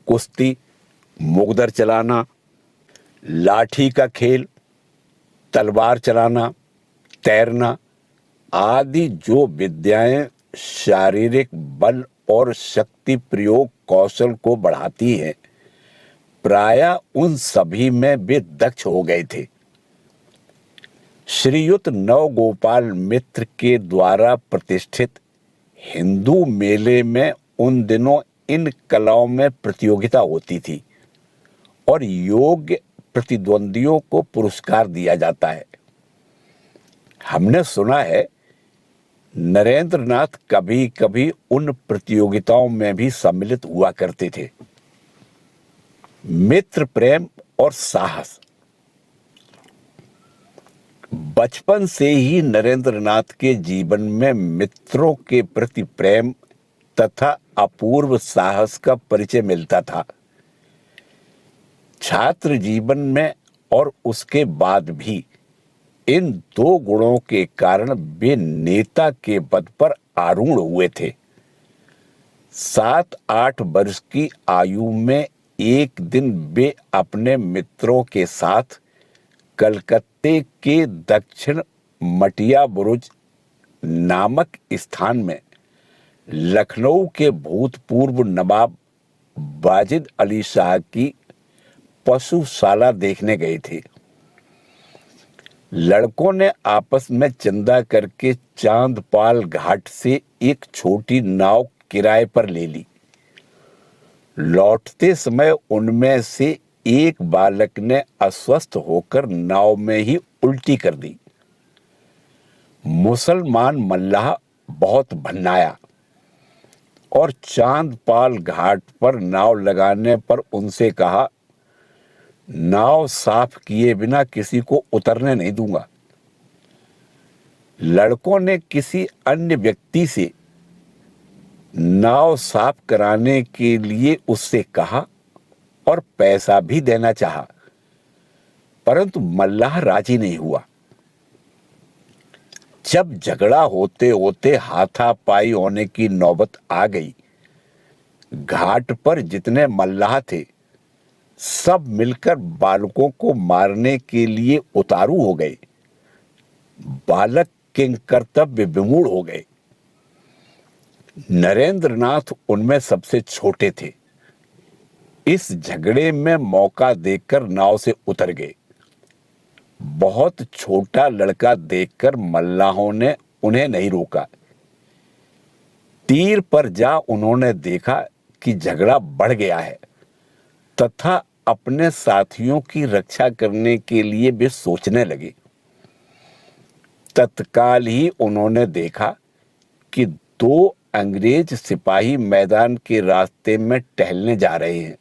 कुश्ती, मुगदर चलाना, लाठी का खेल, तलवार चलाना, तैरना आदि जो विद्याएं शारीरिक बल और शक्ति प्रयोग कौशल को बढ़ाती हैं, प्रायः उन सभी में वे दक्ष हो गए थे। श्रीयुत नवगोपाल मित्र के द्वारा प्रतिष्ठित हिंदू मेले में उन दिनों इन कलाओं में प्रतियोगिता होती थी और योग्य प्रतिद्वंदियों को पुरस्कार दिया जाता है। हमने सुना है नरेंद्र नाथ कभी कभी उन प्रतियोगिताओं में भी सम्मिलित हुआ करते थे। मित्र प्रेम और साहस। बचपन से ही नरेंद्र नाथ के जीवन में मित्रों के प्रति प्रेम तथा अपूर्व साहस का परिचय मिलता था। छात्र जीवन में और उसके बाद भी इन दो गुणों के कारण वे नेता के पद पर आरूढ़ हुए थे। 7-8 वर्ष की आयु में एक दिन वे अपने मित्रों के साथ कलकत्ते के दक्षिण मटिया बुरुज नामक स्थान में लखनऊ के भूतपूर्व नवाब वाजिद अली शाह की पशुशाला देखने गए थे। लड़कों ने आपस में चंदा करके चांदपाल घाट से एक छोटी नाव किराए पर ले ली। लौटते समय उनमें से एक बालक ने अस्वस्थ होकर नाव में ही उल्टी कर दी। मुसलमान मल्लाह बहुत भन्नाया और चांदपाल घाट पर नाव लगाने पर उनसे कहा, नाव साफ किए बिना किसी को उतरने नहीं दूंगा। लड़कों ने किसी अन्य व्यक्ति से नाव साफ कराने के लिए उससे कहा और पैसा भी देना चाहा, परंतु मल्लाह राजी नहीं हुआ। जब झगड़ा होते होते हाथापाई होने की नौबत आ गई, घाट पर जितने मल्लाह थे सब मिलकर बालकों को मारने के लिए उतारू हो गए। बालक किंग कर्तव्य विमूढ़ हो गए। नरेंद्र नाथ उनमें सबसे छोटे थे। इस झगड़े में मौका देखकर नाव से उतर गए। बहुत छोटा लड़का देखकर मल्लाहों ने उन्हें नहीं रोका। तीर पर जा उन्होंने देखा कि झगड़ा बढ़ गया है तथा अपने साथियों की रक्षा करने के लिए वे सोचने लगे। तत्काल ही उन्होंने देखा कि 2 अंग्रेज सिपाही मैदान के रास्ते में टहलने जा रहे हैं।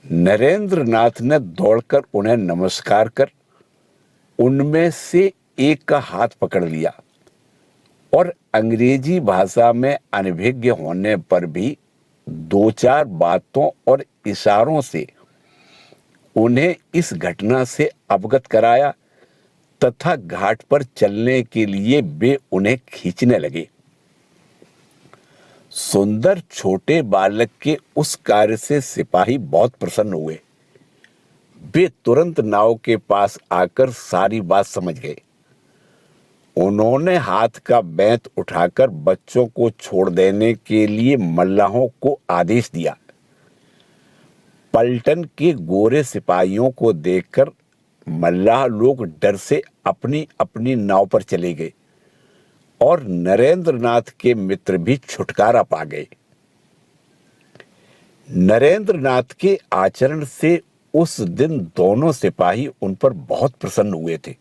नरेंद्र नाथ ने दौड़कर उन्हें नमस्कार कर उनमें से एक का हाथ पकड़ लिया और अंग्रेजी भाषा में अनभिज्ञ होने पर भी 2-4 बातों और इशारों से उन्हें इस घटना से अवगत कराया तथा घाट पर चलने के लिए वे उन्हें खींचने लगे। सुंदर छोटे बालक के उस कार्य से सिपाही बहुत प्रसन्न हुए। वे तुरंत नाव के पास आकर सारी बात समझ गए। उन्होंने हाथ का बेंत उठाकर बच्चों को छोड़ देने के लिए मल्लाहों को आदेश दिया। पलटन के गोरे सिपाहियों को देखकर मल्लाह लोग डर से अपनी अपनी नाव पर चले गए और नरेंद्र नाथ के मित्र भी छुटकारा पा गए। नरेंद्र नाथ के आचरण से उस दिन दोनों सिपाही उन पर बहुत प्रसन्न हुए थे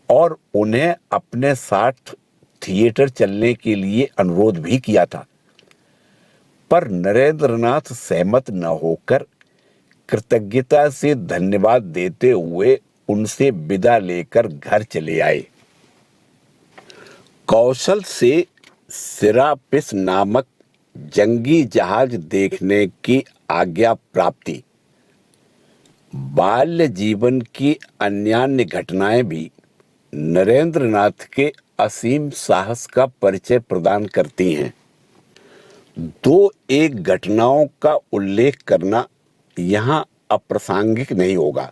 और उन्हें अपने साथ थिएटर चलने के लिए अनुरोध भी किया था, पर नरेंद्र नाथ सहमत न होकर कृतज्ञता से धन्यवाद देते हुए उनसे विदा लेकर घर चले आए। कौशल से सिरापिस नामक जंगी जहाज देखने की आज्ञा प्राप्ति। बाल्य जीवन की अन्यान्य घटनाएं भी नरेंद्र नाथ के असीम साहस का परिचय प्रदान करती हैं। दो एक घटनाओं का उल्लेख करना यहाँ अप्रासंगिक नहीं होगा।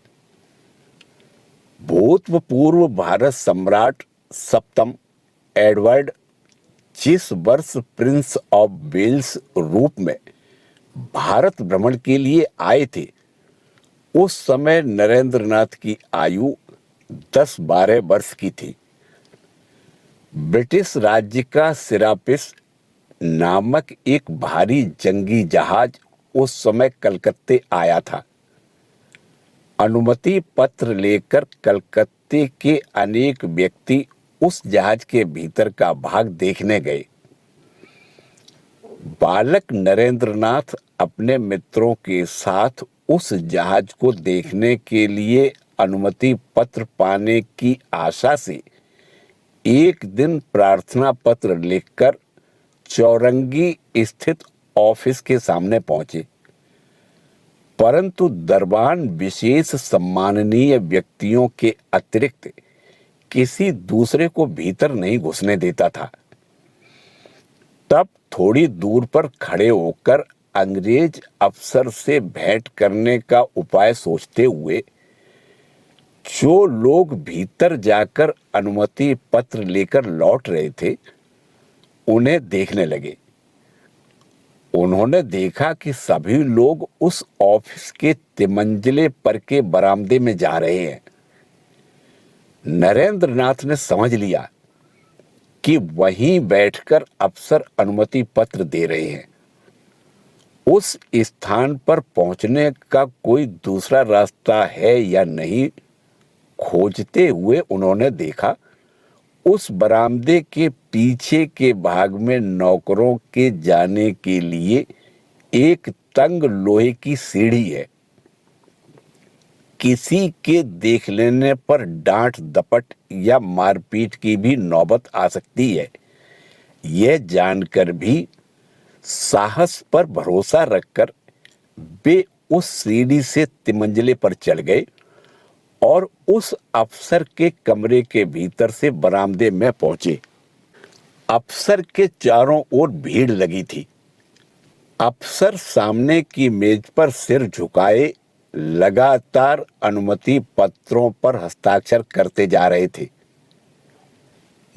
भूतपूर्व भारत सम्राट सप्तम एडवर्ड जिस वर्ष प्रिंस ऑफ वेल्स रूप में भारत भ्रमण के लिए आए थे, उस समय नरेंद्र नाथ की आयु 10-12 वर्ष की थी। ब्रिटिश राज्य का सिरापिस नामक एक भारी जंगी जहाज उस समय कलकत्ते आया था। अनुमति पत्र लेकर कलकत्ते के अनेक व्यक्ति उस जहाज के भीतर का भाग देखने गए। बालक नरेंद्र नाथ अपने मित्रों के साथ उस जहाज को देखने के लिए अनुमति पत्र पाने की आशा से एक दिन प्रार्थना पत्र लिखकर चौरंगी स्थित ऑफिस के सामने पहुंचे, परंतु दरबान विशेष सम्माननीय व्यक्तियों के अतिरिक्त किसी दूसरे को भीतर नहीं घुसने देता था। तब थोड़ी दूर पर खड़े होकर अंग्रेज अफसर से भेंट करने का उपाय सोचते हुए जो लोग भीतर जाकर अनुमति पत्र लेकर लौट रहे थे, उन्हें देखने लगे। उन्होंने देखा कि सभी लोग उस ऑफिस के तिमंजिले पर के बरामदे में जा रहे हैं। नरेंद्र नाथ ने समझ लिया कि वहीं बैठकर अफसर अनुमति पत्र दे रहे हैं। उस स्थान पर पहुंचने का कोई दूसरा रास्ता है या नहीं, खोजते हुए उन्होंने देखा उस बरामदे के पीछे के भाग में नौकरों के जाने के लिए एक तंग लोहे की सीढ़ी है। किसी के देख लेने पर डांट दपट या मारपीट की भी नौबत आ सकती है। यह जानकर भी साहस पर भरोसा रखकर वे उस सीढ़ी से तिमंजिले पर चढ़ गए और उस अफसर के कमरे के भीतर से बरामदे में पहुंचे। अफसर के चारों ओर भीड़ लगी थी। अफसर सामने की मेज पर सिर झुकाए लगातार अनुमति पत्रों पर हस्ताक्षर करते जा रहे थे।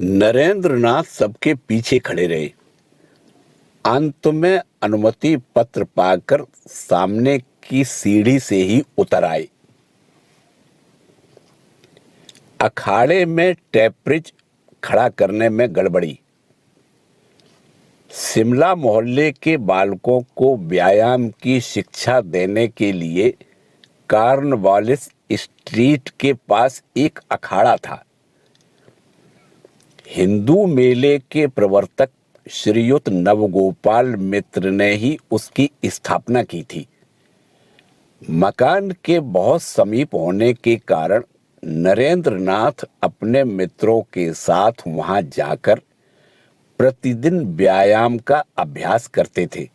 नरेंद्र नाथ सबके पीछे खड़े रहे। अंत में अनुमति पत्र पाकर सामने की सीढ़ी से ही उतर आए। अखाड़े में टैपरिज खड़ा करने में गड़बड़ी। शिमला मोहल्ले के बालकों को व्यायाम की शिक्षा देने के लिए कार्नवालिस स्ट्रीट के पास एक अखाड़ा था। हिंदू मेले के प्रवर्तक श्रीयुत नवगोपाल मित्र ने ही उसकी स्थापना की थी। मकान के बहुत समीप होने के कारण नरेंद्र नाथ अपने मित्रों के साथ वहां जाकर प्रतिदिन व्यायाम का अभ्यास करते थे।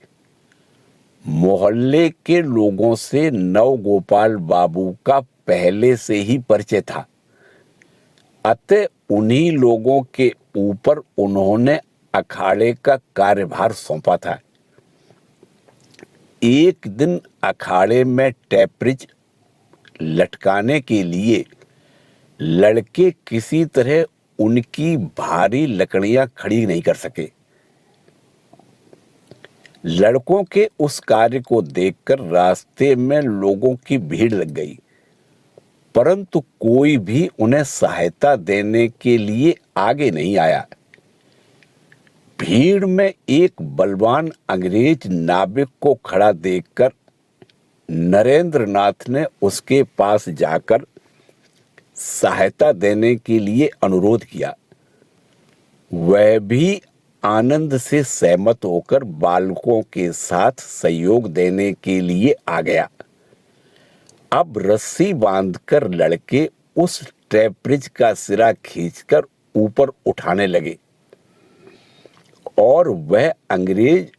मोहल्ले के लोगों से नवगोपाल बाबू का पहले से ही परिचय था। अतः उन्हीं लोगों के ऊपर उन्होंने अखाड़े का कार्यभार सौंपा था। एक दिन अखाड़े में टैपरिज लटकाने के लिए लड़के किसी तरह उनकी भारी लकड़ियां खड़ी नहीं कर सके। लड़कों के उस कार्य को देखकर रास्ते में लोगों की भीड़ लग गई, परंतु कोई भी उन्हें सहायता देने के लिए आगे नहीं आया। भीड़ में एक बलवान अंग्रेज नाविक को खड़ा देखकर नरेंद्र नाथ ने उसके पास जाकर सहायता देने के लिए अनुरोध किया। वह भी आनंद से सहमत होकर बालकों के साथ सहयोग देने के लिए आ गया। अब रस्सी बांधकर लड़के उस टैपरिज का सिरा खींचकर ऊपर उठाने लगे और वह अंग्रेज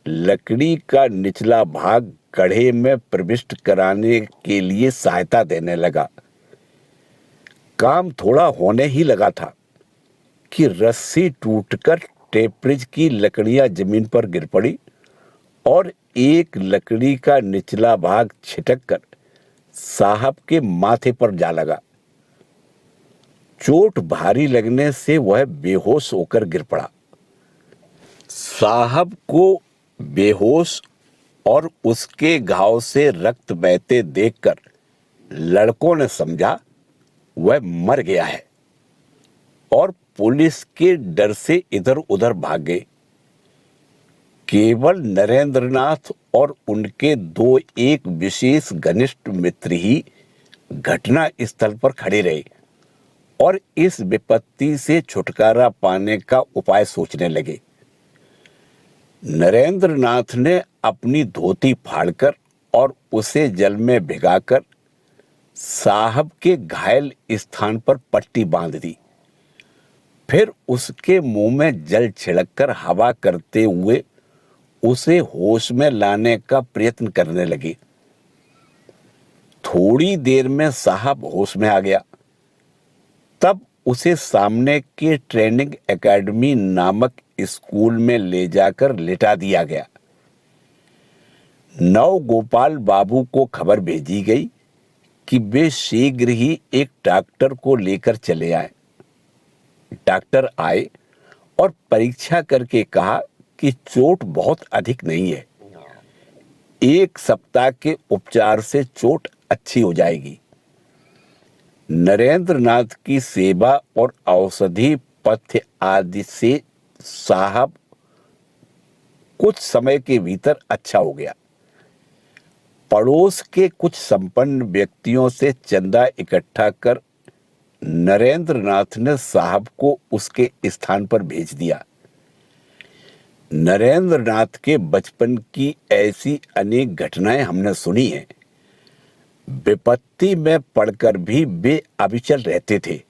लकड़ी का निचला भाग गड्ढे में प्रविष्ट कराने के लिए सहायता देने लगा। काम थोड़ा होने ही लगा था कि रस्सी टूटकर टैपरिज की लकड़ियां जमीन पर गिर पड़ी और एक लकड़ी का निचला भाग छिटककर साहब के माथे पर जा लगा। चोट भारी लगने से वह बेहोश होकर गिर पड़ा। साहब को बेहोश और उसके घाव से रक्त बहते देखकर लड़कों ने समझा वह मर गया है और पुलिस के डर से इधर उधर भाग गए। केवल नरेंद्रनाथ और उनके दो एक विशेष घनिष्ठ मित्र ही घटना स्थल पर खड़े रहे और इस विपत्ति से छुटकारा पाने का उपाय सोचने लगे। नरेंद्रनाथ ने अपनी धोती फाड़कर और उसे जल में भिगाकर साहब के घायल स्थान पर पट्टी बांध दी। फिर उसके मुंह में जल छिड़ककर हवा करते हुए उसे होश में लाने का प्रयत्न करने लगे। थोड़ी देर में साहब होश में आ गया। तब उसे सामने के ट्रेनिंग एकेडमी नामक स्कूल में ले जाकर लिटा दिया गया। नव गोपाल बाबू को खबर भेजी गई कि वे शीघ्र ही एक डॉक्टर को लेकर चले आए। डॉक्टर आए और परीक्षा करके कहा कि चोट बहुत अधिक नहीं है, 1 सप्ताह के उपचार से चोट अच्छी हो जाएगी। नरेंद्रनाथ की सेवा और औषधि पथ्य आदि से साहब कुछ समय के भीतर अच्छा हो गया। पड़ोस के कुछ संपन्न व्यक्तियों से चंदा इकट्ठा कर नरेंद्रनाथ ने साहब को उसके स्थान पर भेज दिया। नरेंद्रनाथ के बचपन की ऐसी अनेक घटनाएं हमने सुनी हैं। विपत्ति में पड़कर भी वे अविचल रहते थे।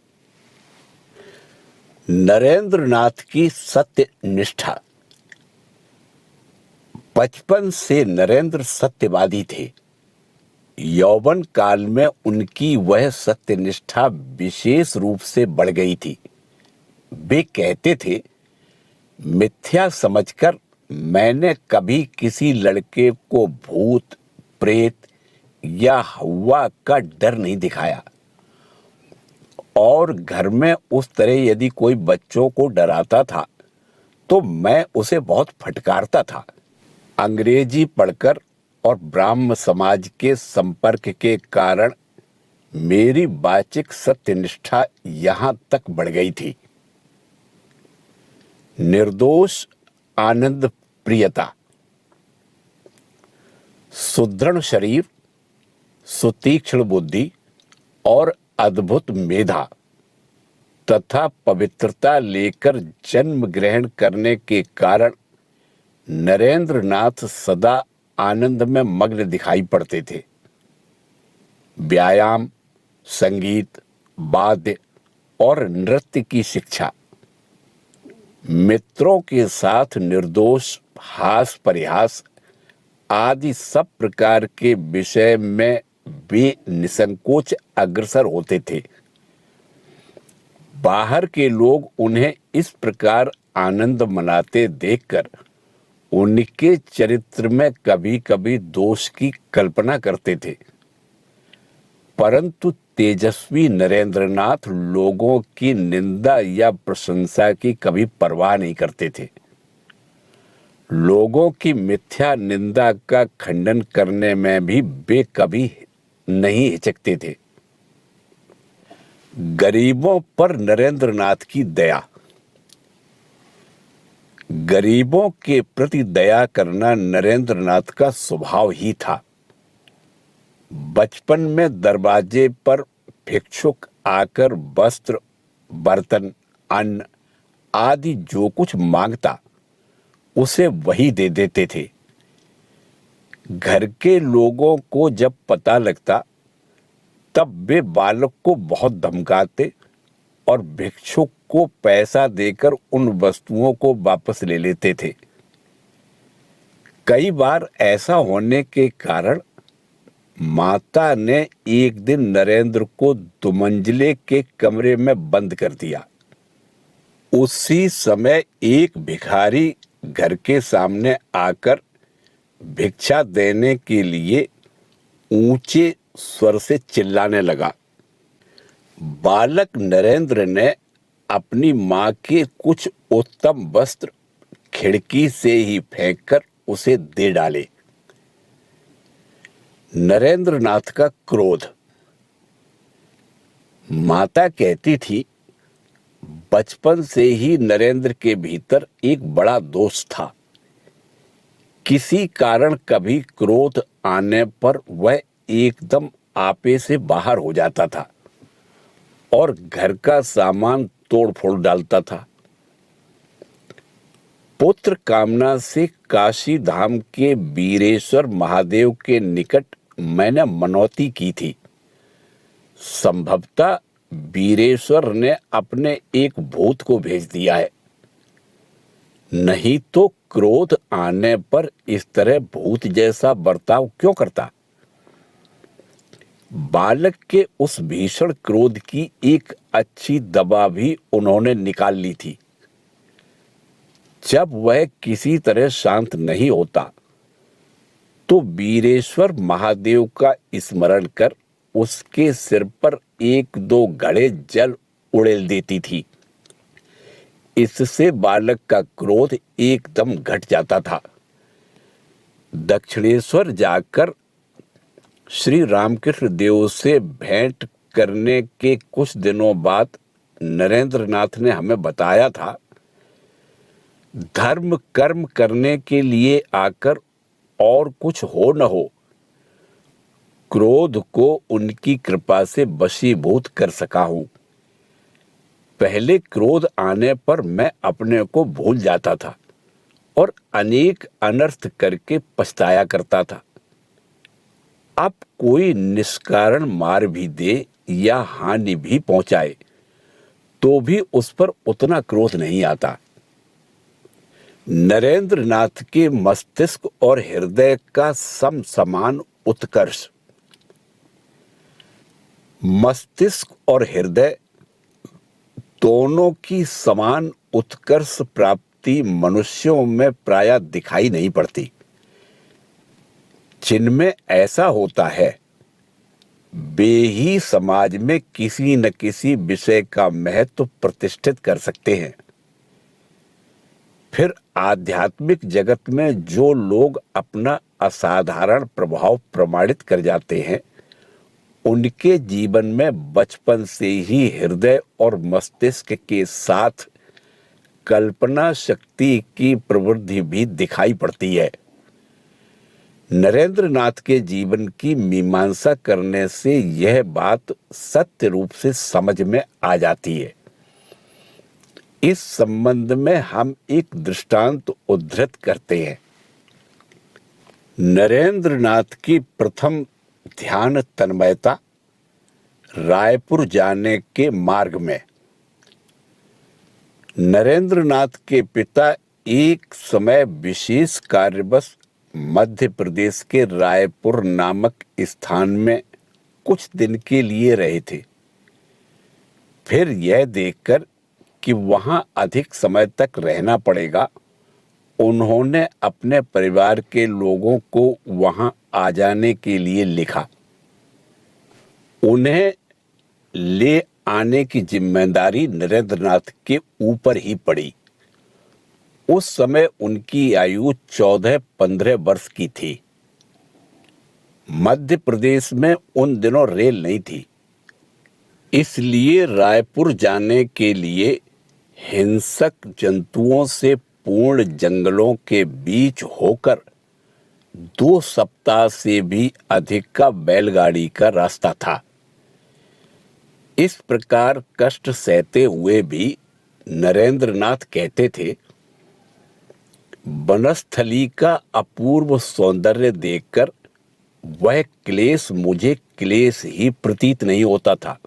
नरेंद्रनाथ की सत्य निष्ठा। बचपन से नरेंद्र सत्यवादी थे। यौवन काल में उनकी वह सत्यनिष्ठा विशेष रूप से बढ़ गई थी। वे कहते थे, मिथ्या समझकर मैंने कभी किसी लड़के को भूत, प्रेत या हवा का डर नहीं दिखाया और घर में उस तरह यदि कोई बच्चों को डराता था तो मैं उसे बहुत फटकारता था। अंग्रेजी पढ़कर और ब्राह्म समाज के संपर्क के कारण मेरी वाचिक सत्यनिष्ठा यहां तक बढ़ गई थी। निर्दोष आनंद प्रियता। सुदृढ़ शरीर, सुतीक्ष्ण बुद्धि और अद्भुत मेधा तथा पवित्रता लेकर जन्म ग्रहण करने के कारण नरेंद्रनाथ सदा आनंद में मग्न दिखाई पड़ते थे। व्यायाम, संगीत, वाद्य और नृत्य की शिक्षा, मित्रों के साथ निर्दोष हास परिहास आदि सब प्रकार के विषय में वे निसंकोच अग्रसर होते थे। बाहर के लोग उन्हें इस प्रकार आनंद मनाते देखकर उनके चरित्र में कभी कभी दोष की कल्पना करते थे, परंतु तेजस्वी नरेंद्रनाथ लोगों की निंदा या प्रशंसा की कभी परवाह नहीं करते थे। लोगों की मिथ्या निंदा का खंडन करने में भी वे कभी नहीं हिचकते थे। गरीबों पर नरेंद्रनाथ की दया। गरीबों के प्रति दया करना नरेंद्रनाथ का स्वभाव ही था। बचपन में दरवाजे पर भिक्षुक आकर वस्त्र, बर्तन, अन्न आदि जो कुछ मांगता उसे वही दे देते थे। घर के लोगों को जब पता लगता तब वे बालक को बहुत धमकाते और भिक्षुक को पैसा देकर उन वस्तुओं को वापस ले लेते थे। कई बार ऐसा होने के कारण माता ने एक दिन नरेंद्र को दुमंजिले के कमरे में बंद कर दिया। उसी समय एक भिखारी घर के सामने आकर भिक्षा देने के लिए ऊंचे स्वर से चिल्लाने लगा। बालक नरेंद्र ने अपनी मां के कुछ उत्तम वस्त्र खिड़की से ही फेंककर उसे दे डाले। नरेंद्रनाथ का क्रोध। माता कहती थी, बचपन से ही नरेंद्र के भीतर एक बड़ा दोष था। किसी कारण कभी क्रोध आने पर वह एकदम आपे से बाहर हो जाता था और घर का सामान तोड़ फोड़ डालता था। पुत्र कामना से काशी धाम के वीरेश्वर महादेव के निकट मैंने मनौती की थी। संभवतः वीरेश्वर ने अपने एक भूत को भेज दिया है, नहीं तो क्रोध आने पर इस तरह भूत जैसा बर्ताव क्यों करता। बालक के उस भीषण क्रोध की एक अच्छी दवा भी उन्होंने निकाल ली थी। जब वह किसी तरह शांत नहीं होता तो वीरेश्वर महादेव का स्मरण कर उसके सिर पर एक दो घड़े जल उड़ेल देती थी। इससे बालक का क्रोध एकदम घट जाता था। दक्षिणेश्वर जाकर श्री रामकृष्ण देव से भेंट करने के कुछ दिनों बाद नरेंद्रनाथ ने हमें बताया था, धर्म कर्म करने के लिए आकर और कुछ हो न हो, क्रोध को उनकी कृपा से वशीभूत कर सका हूं। पहले क्रोध आने पर मैं अपने को भूल जाता था और अनेक अनर्थ करके पछताया करता था। अब कोई निष्कारण मार भी दे या हानि भी पहुंचाए तो भी उस पर उतना क्रोध नहीं आता। नरेंद्रनाथ के मस्तिष्क और हृदय का समान उत्कर्ष। मस्तिष्क और हृदय दोनों की समान उत्कर्ष प्राप्ति मनुष्यों में प्रायः दिखाई नहीं पड़ती। जिनमें ऐसा होता है वे ही समाज में किसी न किसी विषय का महत्व प्रतिष्ठित कर सकते हैं। फिर आध्यात्मिक जगत में जो लोग अपना असाधारण प्रभाव प्रमाणित कर जाते हैं, उनके जीवन में बचपन से ही हृदय और मस्तिष्क के साथ कल्पना शक्ति की प्रवृत्ति भी दिखाई पड़ती है। नरेंद्रनाथ के जीवन की मीमांसा करने से यह बात सत्य रूप से समझ में आ जाती है। इस संबंध में हम एक दृष्टांत उद्धृत करते हैं। नरेंद्रनाथ की प्रथम ध्यान तन्मयता रायपुर जाने के मार्ग में। नरेंद्रनाथ के पिता एक समय विशेष कार्यवश मध्य प्रदेश के रायपुर नामक स्थान में कुछ दिन के लिए रहे थे। फिर यह देखकर कि वहां अधिक समय तक रहना पड़ेगा, उन्होंने अपने परिवार के लोगों को वहां आ जाने के लिए लिखा। उन्हें ले आने की जिम्मेदारी नरेंद्रनाथ के ऊपर ही पड़ी। उस समय उनकी आयु 14-15 वर्ष की थी। मध्य प्रदेश में उन दिनों रेल नहीं थी, इसलिए रायपुर जाने के लिए हिंसक जंतुओं से पूर्ण जंगलों के बीच होकर 2 सप्ताह से भी अधिक का बैलगाड़ी का रास्ता था। इस प्रकार कष्ट सहते हुए भी नरेंद्रनाथ कहते थे, वनस्थली का अपूर्व सौंदर्य देखकर वह क्लेश मुझे क्लेश ही प्रतीत नहीं होता था।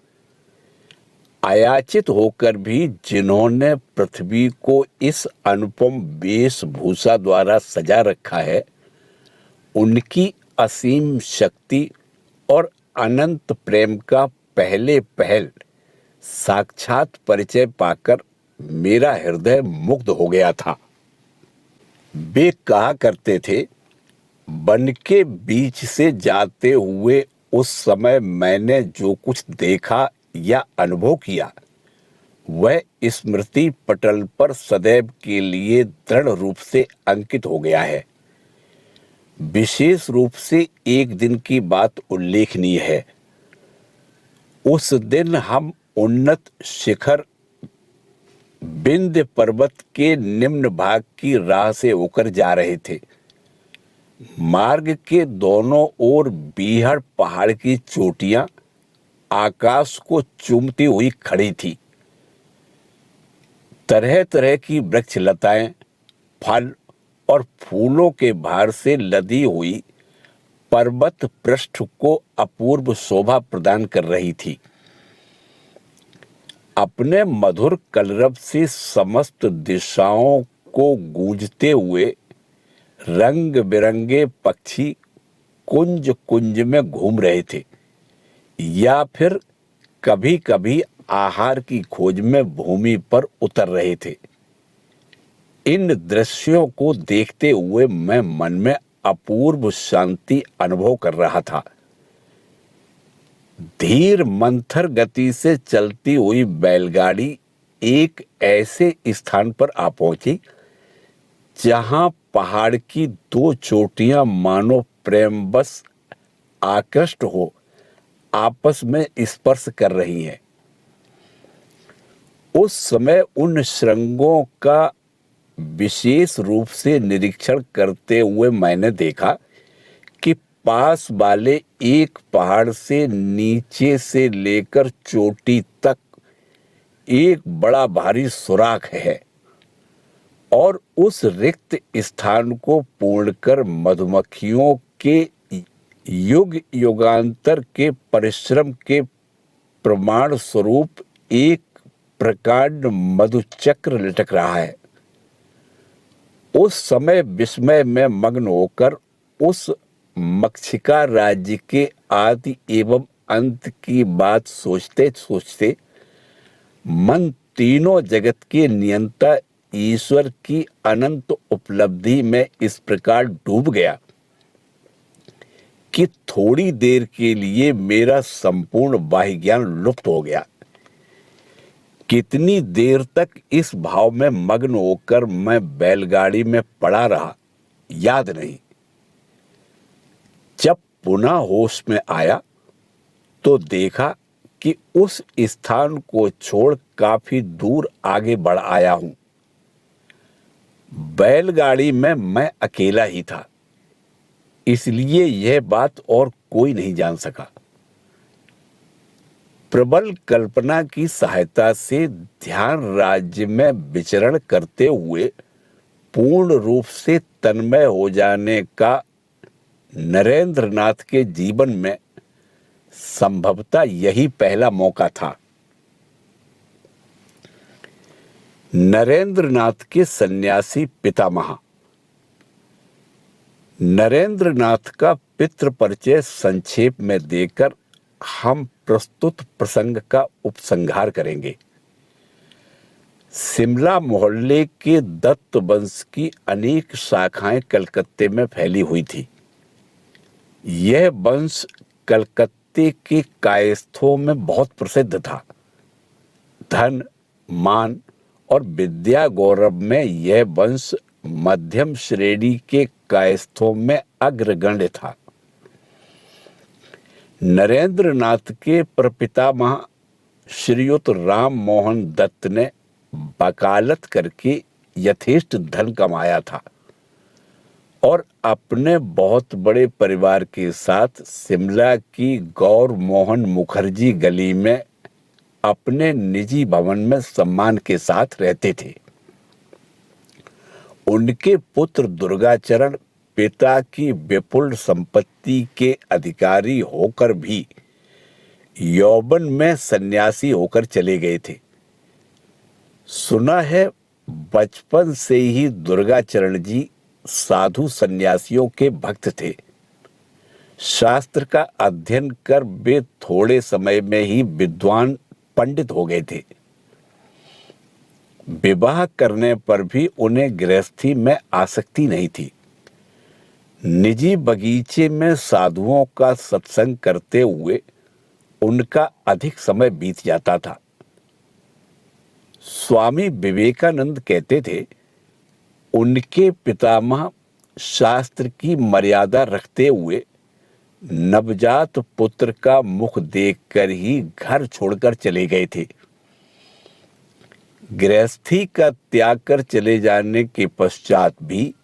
अयाचित होकर भी जिन्होंने पृथ्वी को इस अनुपम वेशभूषा द्वारा सजा रखा है, उनकी असीम शक्ति और अनंत प्रेम का पहले पहल साक्षात परिचय पाकर मेरा हृदय मुग्ध हो गया था। वे कहा करते थे, वन के बीच से जाते हुए उस समय मैंने जो कुछ देखा या अनुभव किया, वह स्मृति पटल पर सदैव के लिए दृढ़ रूप से अंकित हो गया है। विशेष रूप से एक दिन की बात उल्लेखनीय है। उस दिन हम उन्नत शिखर विंध्य पर्वत के निम्न भाग की राह से होकर जा रहे थे। मार्ग के दोनों ओर बीहड़ पहाड़ की चोटियां आकाश को चूमती हुई खड़ी थी। तरह तरह की वृक्षलताएं, फल और फूलों के भार से लदी हुई पर्वत पृष्ठ को अपूर्व शोभा प्रदान कर रही थी। अपने मधुर कलरव से समस्त दिशाओं को गूंजते हुए रंग बिरंगे पक्षी कुंज कुंज में घूम रहे थे या फिर कभी कभी आहार की खोज में भूमि पर उतर रहे थे। इन दृश्यों को देखते हुए मैं मन में अपूर्व शांति अनुभव कर रहा था। धीर मंथर गति से चलती हुई बैलगाड़ी एक ऐसे स्थान पर आ पहुंची जहां पहाड़ की 2 चोटियां मानो प्रेमवश आकृष्ट हो आपस में स्पर्श कर रही हैं। उस समय उन श्रृंगों का विशेष रूप से निरीक्षण करते हुए मैंने देखा कि पास वाले एक पहाड़ से नीचे से लेकर चोटी तक एक बड़ा भारी सुराख है और उस रिक्त स्थान को पूर्ण कर मधुमक्खियों के युग युगांतर के परिश्रम के प्रमाण स्वरूप एक प्रकांड मधुचक्र लटक रहा है। उस समय विस्मय में मग्न होकर उस मक्षिका राज्य के आदि एवं अंत की बात सोचते सोचते मन तीनों जगत के नियंता ईश्वर की अनंत उपलब्धि में इस प्रकार डूब गया कि थोड़ी देर के लिए मेरा संपूर्ण बाह्य ज्ञान लुप्त हो गया। कितनी देर तक इस भाव में मग्न होकर मैं बैलगाड़ी में पड़ा रहा, याद नहीं। जब पुनः होश में आया तो देखा कि उस स्थान को छोड़ काफी दूर आगे बढ़ आया हूं। बैलगाड़ी में मैं अकेला ही था, इसलिए यह बात और कोई नहीं जान सका। प्रबल कल्पना की सहायता से ध्यान राज्य में विचरण करते हुए पूर्ण रूप से तन्मय हो जाने का नरेंद्रनाथ के जीवन में संभवतः यही पहला मौका था। नरेंद्रनाथ के सन्यासी पितामह। नरेंद्रनाथ का पितृ परिचय संक्षेप में देकर हम प्रस्तुत प्रसंग का उपसंहार करेंगे। शिमला मोहल्ले के दत्त वंश की अनेक शाखाएं कलकत्ते में फैली हुई थी। यह वंश कलकत्ते के कायस्थों में बहुत प्रसिद्ध था। धन, मान और विद्या गौरव में यह वंश मध्यम श्रेणी के कायस्थों में अग्रगण्य था। नरेंद्र नाथ के प्रपितामह श्रीयुत राम मोहन दत्त ने वकालत करके यथेष्ट धन कमाया था और अपने बहुत बड़े परिवार के साथ शिमला की गौर मोहन मुखर्जी गली में अपने निजी भवन में सम्मान के साथ रहते थे। उनके पुत्र दुर्गाचरण पिता की विपुल संपत्ति के अधिकारी होकर भी यौवन में सन्यासी होकर चले गए थे। सुना है बचपन से ही दुर्गाचरण जी साधु सन्यासियों के भक्त थे। शास्त्र का अध्ययन कर वे थोड़े समय में ही विद्वान पंडित हो गए थे। विवाह करने पर भी उन्हें गृहस्थी में आसक्ति नहीं थी। निजी बगीचे में साधुओं का सत्संग करते हुए उनका अधिक समय बीत जाता था। स्वामी विवेकानंद कहते थे, उनके पितामह शास्त्र की मर्यादा रखते हुए नवजात पुत्र का मुख देखकर ही घर छोड़कर चले गए थे। गृहस्थी का त्याग कर चले जाने के पश्चात भी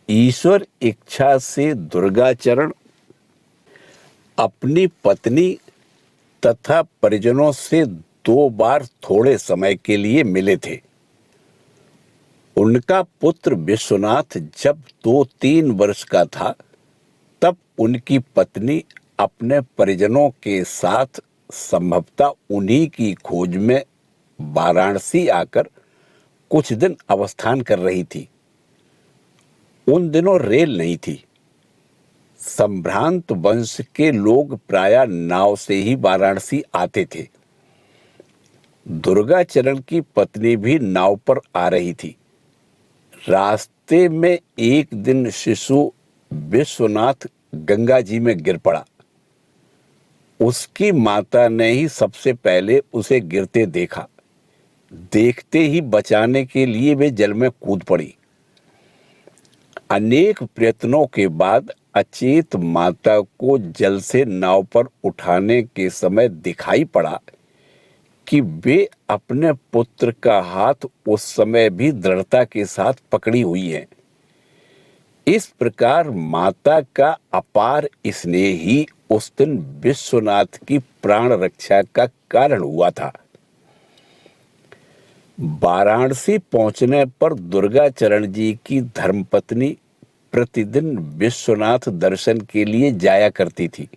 ईश्वर इच्छा से दुर्गाचरण अपनी पत्नी तथा परिजनों से 2 बार थोड़े समय के लिए मिले थे। उनका पुत्र विश्वनाथ जब 2-3 वर्ष का था, तब उनकी पत्नी अपने परिजनों के साथ संभवतः उन्हीं की खोज में वाराणसी आकर कुछ दिन अवस्थान कर रही थी। उन दिनों रेल नहीं थी। संभ्रांत वंश के लोग प्रायः नाव से ही वाराणसी आते थे। दुर्गाचरण की पत्नी भी नाव पर आ रही थी। रास्ते में एक दिन शिशु विश्वनाथ गंगा जी में गिर पड़ा। उसकी माता ने ही सबसे पहले उसे गिरते देखा। देखते ही बचाने के लिए वे जल में कूद पड़ी। अनेक प्रयत्नों के बाद अचेत माता को जल से नाव पर उठाने के समय दिखाई पड़ा कि वे अपने पुत्र का हाथ उस समय भी दृढ़ता के साथ पकड़ी हुई है। इस प्रकार माता का अपार स्नेह ही उस दिन विश्वनाथ की प्राण रक्षा का कारण हुआ था। वाराणसी पहुंचने पर दुर्गाचरण जी की धर्मपत्नी प्रतिदिन विश्वनाथ दर्शन के लिए जाया करती थी।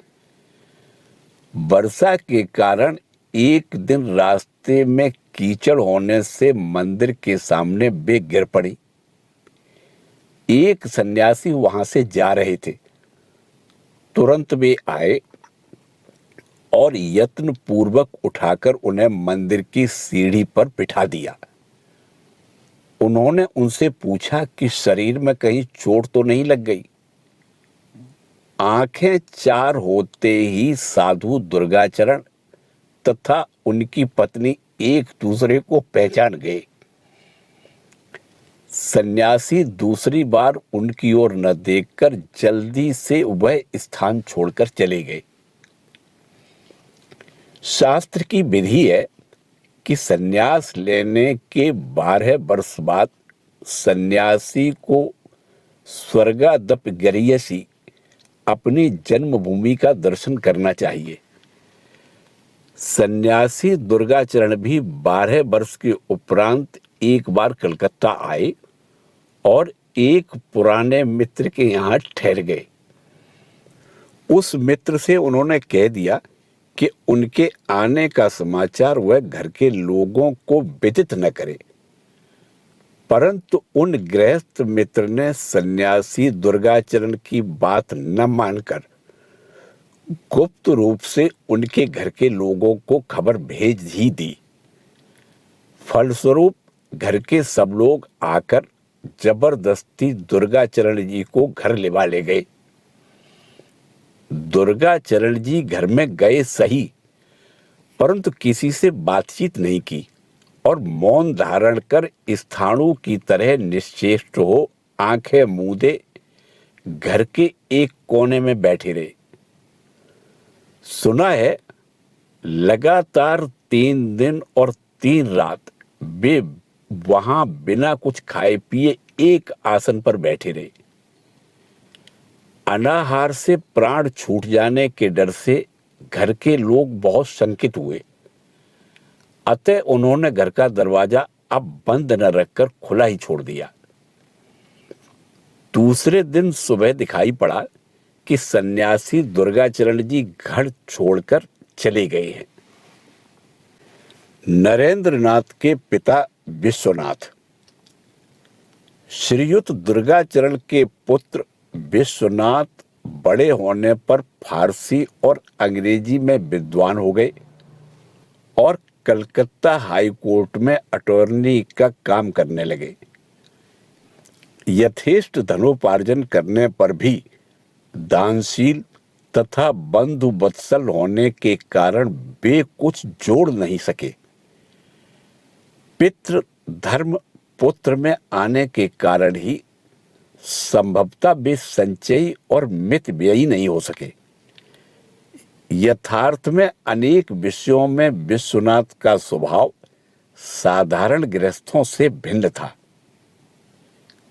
वर्षा के कारण एक दिन रास्ते में कीचड़ होने से मंदिर के सामने वे गिर पड़ी। एक सन्यासी वहां से जा रहे थे। तुरंत वे आए और यत्न पूर्वक उठाकर उन्हें मंदिर की सीढ़ी पर बिठा दिया। उन्होंने उनसे पूछा कि शरीर में कहीं चोट तो नहीं लग गई। आंखें 4 होते ही साधु दुर्गाचरण तथा उनकी पत्नी एक दूसरे को पहचान गए। सन्यासी दूसरी बार उनकी ओर न देखकर जल्दी से वह स्थान छोड़कर चले गए। शास्त्र की विधि है कि सन्यास लेने के 12 वर्ष बाद सन्यासी को स्वर्गादप गरीयसी अपनी जन्मभूमि का दर्शन करना चाहिए। सन्यासी दुर्गाचरण भी 12 वर्ष के उपरांत एक बार कलकत्ता आए और एक पुराने मित्र के यहाँ ठहर गए। उस मित्र से उन्होंने कह दिया कि उनके आने का समाचार वह घर के लोगों को विदित न करे, परंतु उन गृहस्थ मित्र ने सन्यासी दुर्गाचरण की बात न मानकर गुप्त रूप से उनके घर के लोगों को खबर भेज ही दी। फलस्वरूप घर के सब लोग आकर जबरदस्ती दुर्गाचरण जी को घर लेवा ले गए। दुर्गाचरण जी घर में गए सही, परंतु किसी से बातचीत नहीं की और मौन धारण कर स्थाणु की तरह निश्चेष्ट हो आंखें मूंदे घर के एक कोने में बैठे रहे। सुना है लगातार 3 दिन और 3 रात वे वहां बिना कुछ खाए पिए एक आसन पर बैठे रहे। अनाहार से प्राण छूट जाने के डर से घर के लोग बहुत शंकित हुए। अतः उन्होंने घर का दरवाजा अब बंद न रखकर खुला ही छोड़ दिया। दूसरे दिन सुबह दिखाई पड़ा कि सन्यासी दुर्गाचरण जी घर छोड़कर चले गए हैं। नरेंद्रनाथ के पिता विश्वनाथ। श्रीयुत दुर्गाचरण के पुत्र विश्वनाथ बड़े होने पर फारसी और अंग्रेजी में विद्वान हो गए और कलकत्ता हाई कोर्ट में अटॉर्नी का काम करने लगे। यथेष्ट धनोपार्जन करने पर भी दानशील तथा बंधु वत्सल होने के कारण वे कुछ जोड़ नहीं सके। पितृ धर्म पुत्र में आने के कारण ही संभवतः वे संचयी और मित व्ययी नहीं हो सके। यथार्थ में अनेक विषयों में विश्वनाथ का स्वभाव साधारण गृहस्थों से भिन्न था।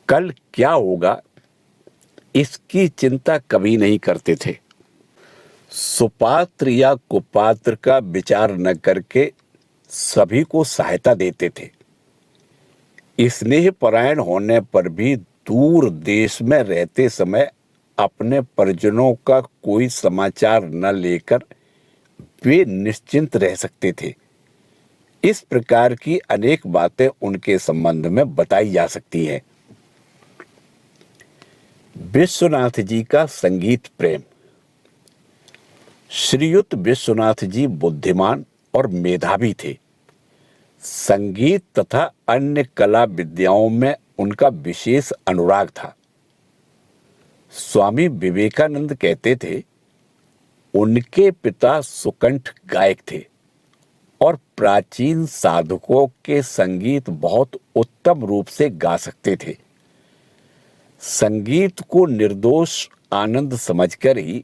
कल क्या होगा इसकी चिंता कभी नहीं करते थे। सुपात्र या कुपात्र का विचार न करके सभी को सहायता देते थे। स्नेह परायण होने पर भी दूर देश में रहते समय अपने परिजनों का कोई समाचार न लेकर वे निश्चिंत रह सकते थे। इस प्रकार की अनेक बातें उनके संबंध में बताई जा सकती हैं। विश्वनाथ जी का संगीत प्रेम। श्रीयुत विश्वनाथ जी बुद्धिमान और मेधावी थे। संगीत तथा अन्य कला विद्याओं में उनका विशेष अनुराग था। स्वामी विवेकानंद कहते थे, उनके पिता सुकंठ गायक थे और प्राचीन साधकों के संगीत बहुत उत्तम रूप से गा सकते थे। संगीत को निर्दोष आनंद समझकर ही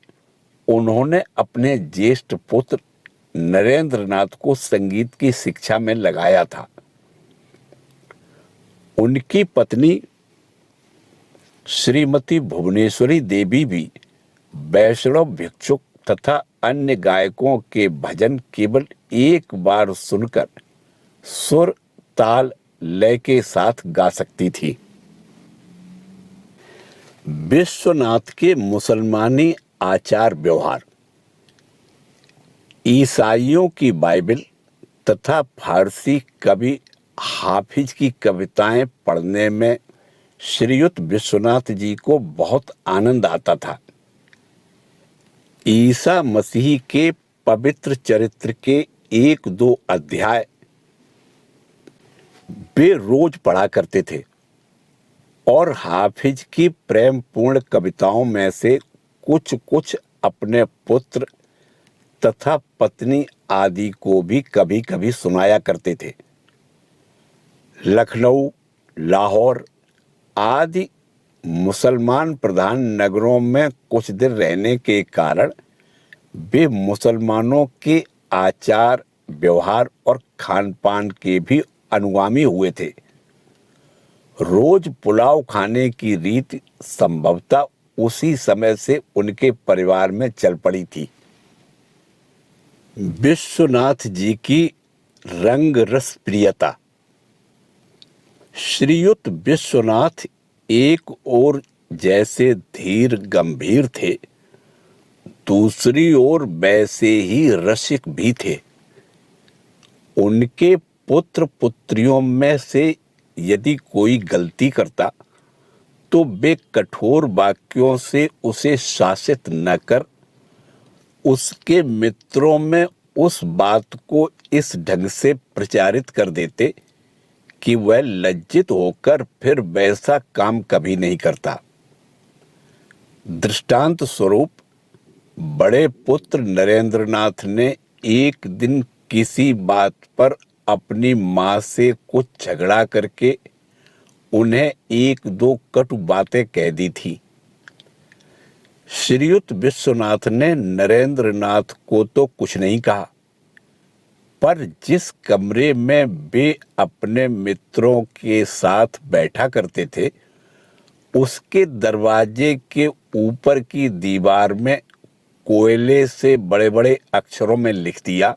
उन्होंने अपने ज्येष्ठ पुत्र नरेंद्रनाथ को संगीत की शिक्षा में लगाया था। उनकी पत्नी श्रीमती भुवनेश्वरी देवी भी वैष्णव भिक्षुक तथा अन्य गायकों के भजन केवल एक बार सुनकर सुर ताल लय के साथ गा सकती थी। विश्वनाथ के मुसलमानी आचार व्यवहार। ईसाइयों की बाइबल तथा फारसी कवि हाफिज की कविताएं पढ़ने में श्रीयुत विश्वनाथ जी को बहुत आनंद आता था। ईसा मसीह के पवित्र चरित्र के 1-2 अध्याय वे रोज पढ़ा करते थे और हाफिज की प्रेमपूर्ण कविताओं में से कुछ कुछ अपने पुत्र तथा पत्नी आदि को भी कभी कभी सुनाया करते थे। लखनऊ, लाहौर आदि मुसलमान प्रधान नगरों में कुछ दिन रहने के कारण वे मुसलमानों के आचार व्यवहार और खान पान के भी अनुगामी हुए थे। रोज पुलाव खाने की रीति संभवतः उसी समय से उनके परिवार में चल पड़ी थी। विश्वनाथ जी की रंग रस प्रियता। श्रीयुत विश्वनाथ एक ओर जैसे धीर गंभीर थे, दूसरी ओर वैसे ही रसिक भी थे। उनके पुत्र पुत्रियों में से यदि कोई गलती करता तो वे कठोर वाक्यों से उसे शासित न कर उसके मित्रों में उस बात को इस ढंग से प्रचारित कर देते कि वह लज्जित होकर फिर वैसा काम कभी नहीं करता। दृष्टांत स्वरूप बड़े पुत्र नरेंद्रनाथ ने एक दिन किसी बात पर अपनी मां से कुछ झगड़ा करके उन्हें एक दो कटु बातें कह दी थी। श्रीयुत विश्वनाथ ने नरेंद्रनाथ को तो कुछ नहीं कहा, पर जिस कमरे में वे अपने मित्रों के साथ बैठा करते थे उसके दरवाजे के ऊपर की दीवार में कोयले से बड़े बड़े अक्षरों में लिख दिया,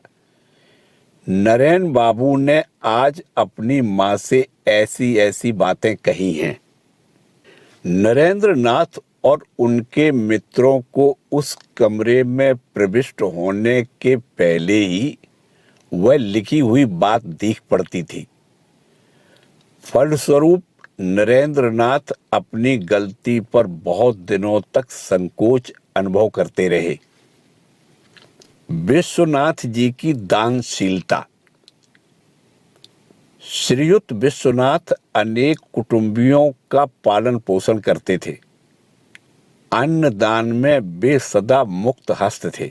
नरेन बाबू ने आज अपनी मां से ऐसी ऐसी बातें कही हैं। नरेंद्रनाथ और उनके मित्रों को उस कमरे में प्रविष्ट होने के पहले ही वह लिखी हुई बात दिख पड़ती थी। फलस्वरूप नरेंद्रनाथ अपनी गलती पर बहुत दिनों तक संकोच अनुभव करते रहे। विश्वनाथ जी की दानशीलता। श्रीयुत विश्वनाथ अनेक कुटुंबियों का पालन पोषण करते थे। अन्न दान में वे सदा मुक्त हस्त थे।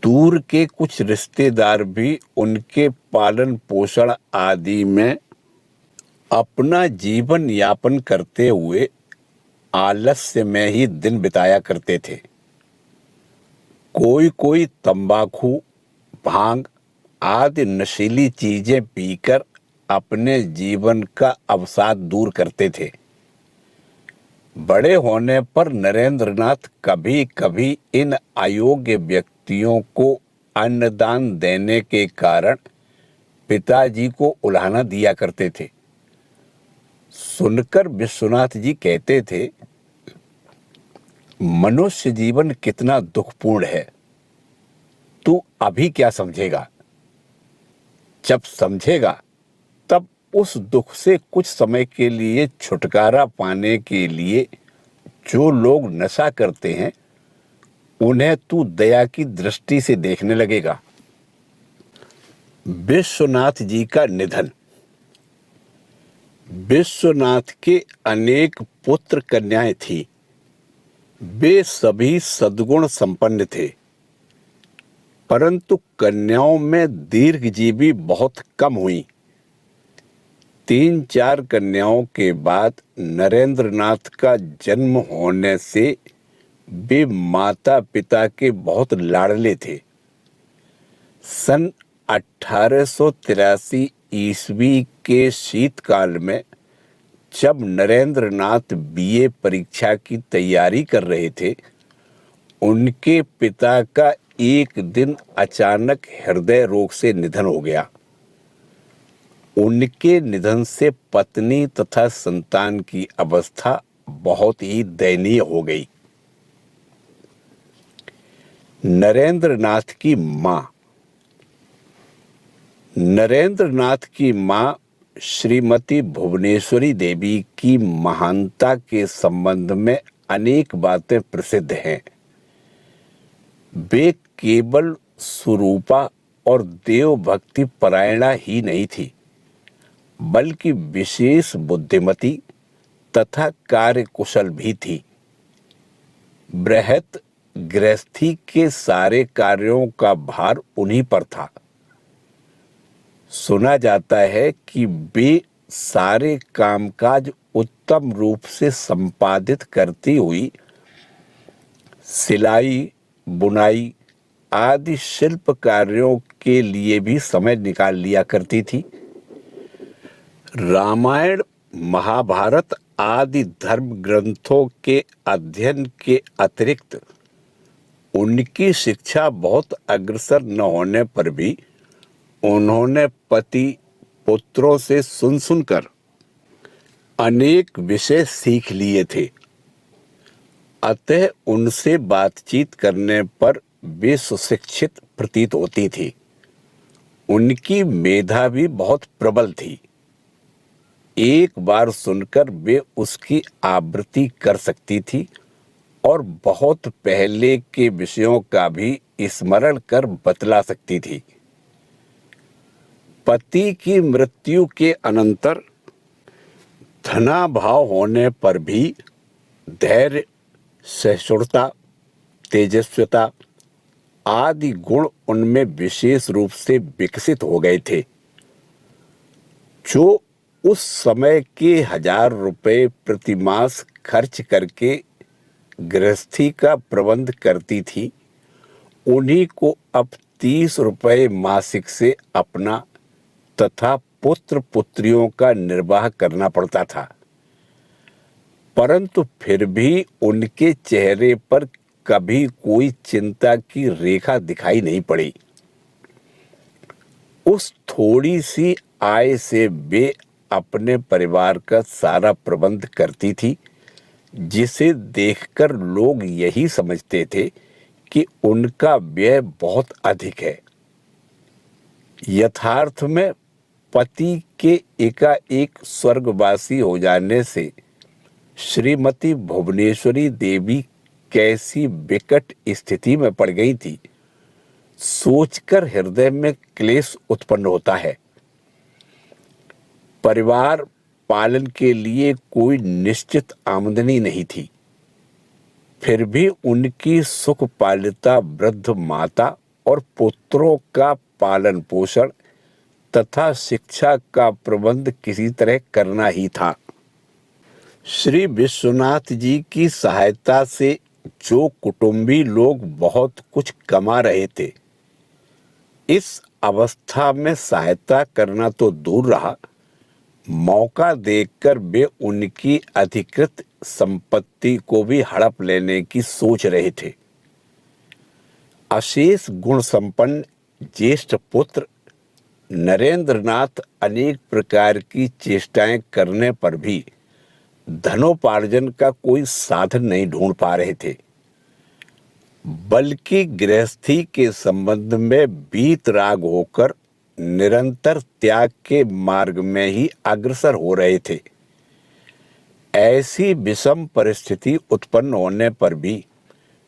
दूर के कुछ रिश्तेदार भी उनके पालन पोषण आदि में अपना जीवन यापन करते हुए आलस्य में ही दिन बिताया करते थे। कोई कोई तंबाकू, भांग आदि नशीली चीजें पीकर अपने जीवन का अवसाद दूर करते थे। बड़े होने पर नरेंद्रनाथ कभी कभी इन अयोग्य व्यक्तियों को अन्नदान देने के कारण पिताजी को उलाहना दिया करते थे। सुनकर विश्वनाथ जी कहते थे, मनुष्य जीवन कितना दुखपूर्ण है, तू अभी क्या समझेगा? जब समझेगा तब उस दुख से कुछ समय के लिए छुटकारा पाने के लिए जो लोग नशा करते हैं उन्हें तू दया की दृष्टि से देखने लगेगा। विश्वनाथ जी का निधन। विश्वनाथ के अनेक पुत्र कन्याएं थी। वे सभी सद्गुण संपन्न थे, परंतु कन्याओं में दीर्घजीवी बहुत कम हुई। 3-4 कन्याओं के बाद नरेंद्रनाथ का जन्म होने से वे माता पिता के बहुत लाडले थे। सन 1883 ईस्वी के शीतकाल में जब नरेंद्रनाथ बीए परीक्षा की तैयारी कर रहे थे, उनके पिता का एक दिन अचानक हृदय रोग से निधन हो गया। उनके निधन से पत्नी तथा संतान की अवस्था बहुत ही दयनीय हो गई। नरेंद्रनाथ की मां। नरेंद्रनाथ की मां श्रीमती भुवनेश्वरी देवी की महानता के संबंध में अनेक बातें प्रसिद्ध हैं। वे केवल सुरूपा और देव भक्ति परायणा ही नहीं थी, बल्कि विशेष बुद्धिमती तथा कार्यकुशल भी थी। बृहत गृहस्थी के सारे कार्यों का भार उन्हीं पर था। सुना जाता है कि वे सारे कामकाज उत्तम रूप से संपादित करती हुई सिलाई, बुनाई आदि शिल्प कार्यों के लिए भी समय निकाल लिया करती थी। रामायण, महाभारत आदि धर्म ग्रंथों के अध्ययन के अतिरिक्त उनकी शिक्षा बहुत अग्रसर न होने पर भी उन्होंने पति पुत्रों से सुन सुनकर अनेक विषय सीख लिए थे। अतः उनसे बातचीत करने पर वे सुशिक्षित प्रतीत होती थी। उनकी मेधा भी बहुत प्रबल थी। एक बार सुनकर वे उसकी आवृत्ति कर सकती थी और बहुत पहले के विषयों का भी स्मरण कर बतला सकती थी। पति की मृत्यु के अनंतर धनाभाव होने पर भी धैर्य, सहिष्णुता, तेजस्विता आदि गुण उनमें विशेष रूप से विकसित हो गए थे, जो उस समय के 1000 रुपये प्रतिमास खर्च करके गृहस्थी का प्रबंध करती थी, उन्हीं को अब 30 रुपये मासिक से अपना तथा पुत्र पुत्रियों का निर्वाह करना पड़ता था। परंतु फिर भी उनके चेहरे पर कभी कोई चिंता की रेखा दिखाई नहीं पड़ी। उस थोड़ी सी आय से वे अपने परिवार का सारा प्रबंध करती थी, जिसे देखकर लोग यही समझते थे कि उनका व्यय बहुत अधिक है। यथार्थ में पति के एकाएक स्वर्गवासी हो जाने से श्रीमती भुवनेश्वरी देवी कैसी विकट स्थिति में पड़ गई थी, सोचकर हृदय में क्लेश उत्पन्न होता है। परिवार पालन के लिए कोई निश्चित आमदनी नहीं थी, फिर भी उनकी सुख पालिता वृद्ध माता और पुत्रों का पालन पोषण तथा शिक्षा का प्रबंध किसी तरह करना ही था। श्री विश्वनाथ जी की सहायता से जो कुटुंबी लोग बहुत कुछ कमा रहे थे, इस अवस्था में सहायता करना तो दूर रहा, मौका देखकर वे उनकी अधिकृत संपत्ति को भी हड़प लेने की सोच रहे थे। अशेष गुण संपन्न ज्येष्ठ पुत्र नरेंद्रनाथ अनेक प्रकार की चेष्टाएं करने पर भी धनोपार्जन का कोई साधन नहीं ढूंढ पा रहे थे, बल्कि गृहस्थी के संबंध में वीतराग होकर निरंतर त्याग के मार्ग में ही अग्रसर हो रहे थे। ऐसी विषम परिस्थिति उत्पन्न होने पर भी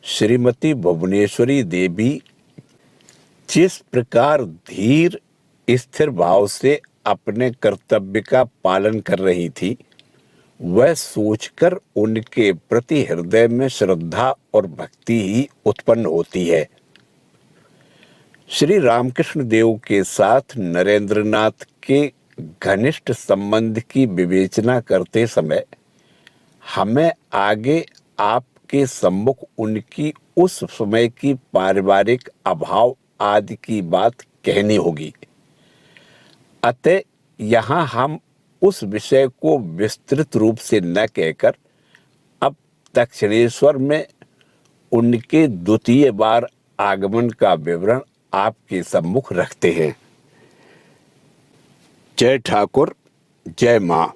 श्रीमती भुवनेश्वरी देवी जिस प्रकार धीर स्थिर भाव से अपने कर्तव्य का पालन कर रही थी, वह सोचकर उनके प्रति हृदय में श्रद्धा और भक्ति ही उत्पन्न होती है। श्री रामकृष्ण देव के साथ नरेंद्रनाथ के घनिष्ठ संबंध की विवेचना करते समय हमें आगे आपके सम्मुख उनकी उस समय की पारिवारिक अभाव आदि की बात कहनी होगी। अतः यहाँ हम उस विषय को विस्तृत रूप से न कहकर अब दक्षिणेश्वर में उनके द्वितीय बार आगमन का विवरण आपके सम्मुख रखते हैं। जय ठाकुर, जय मां।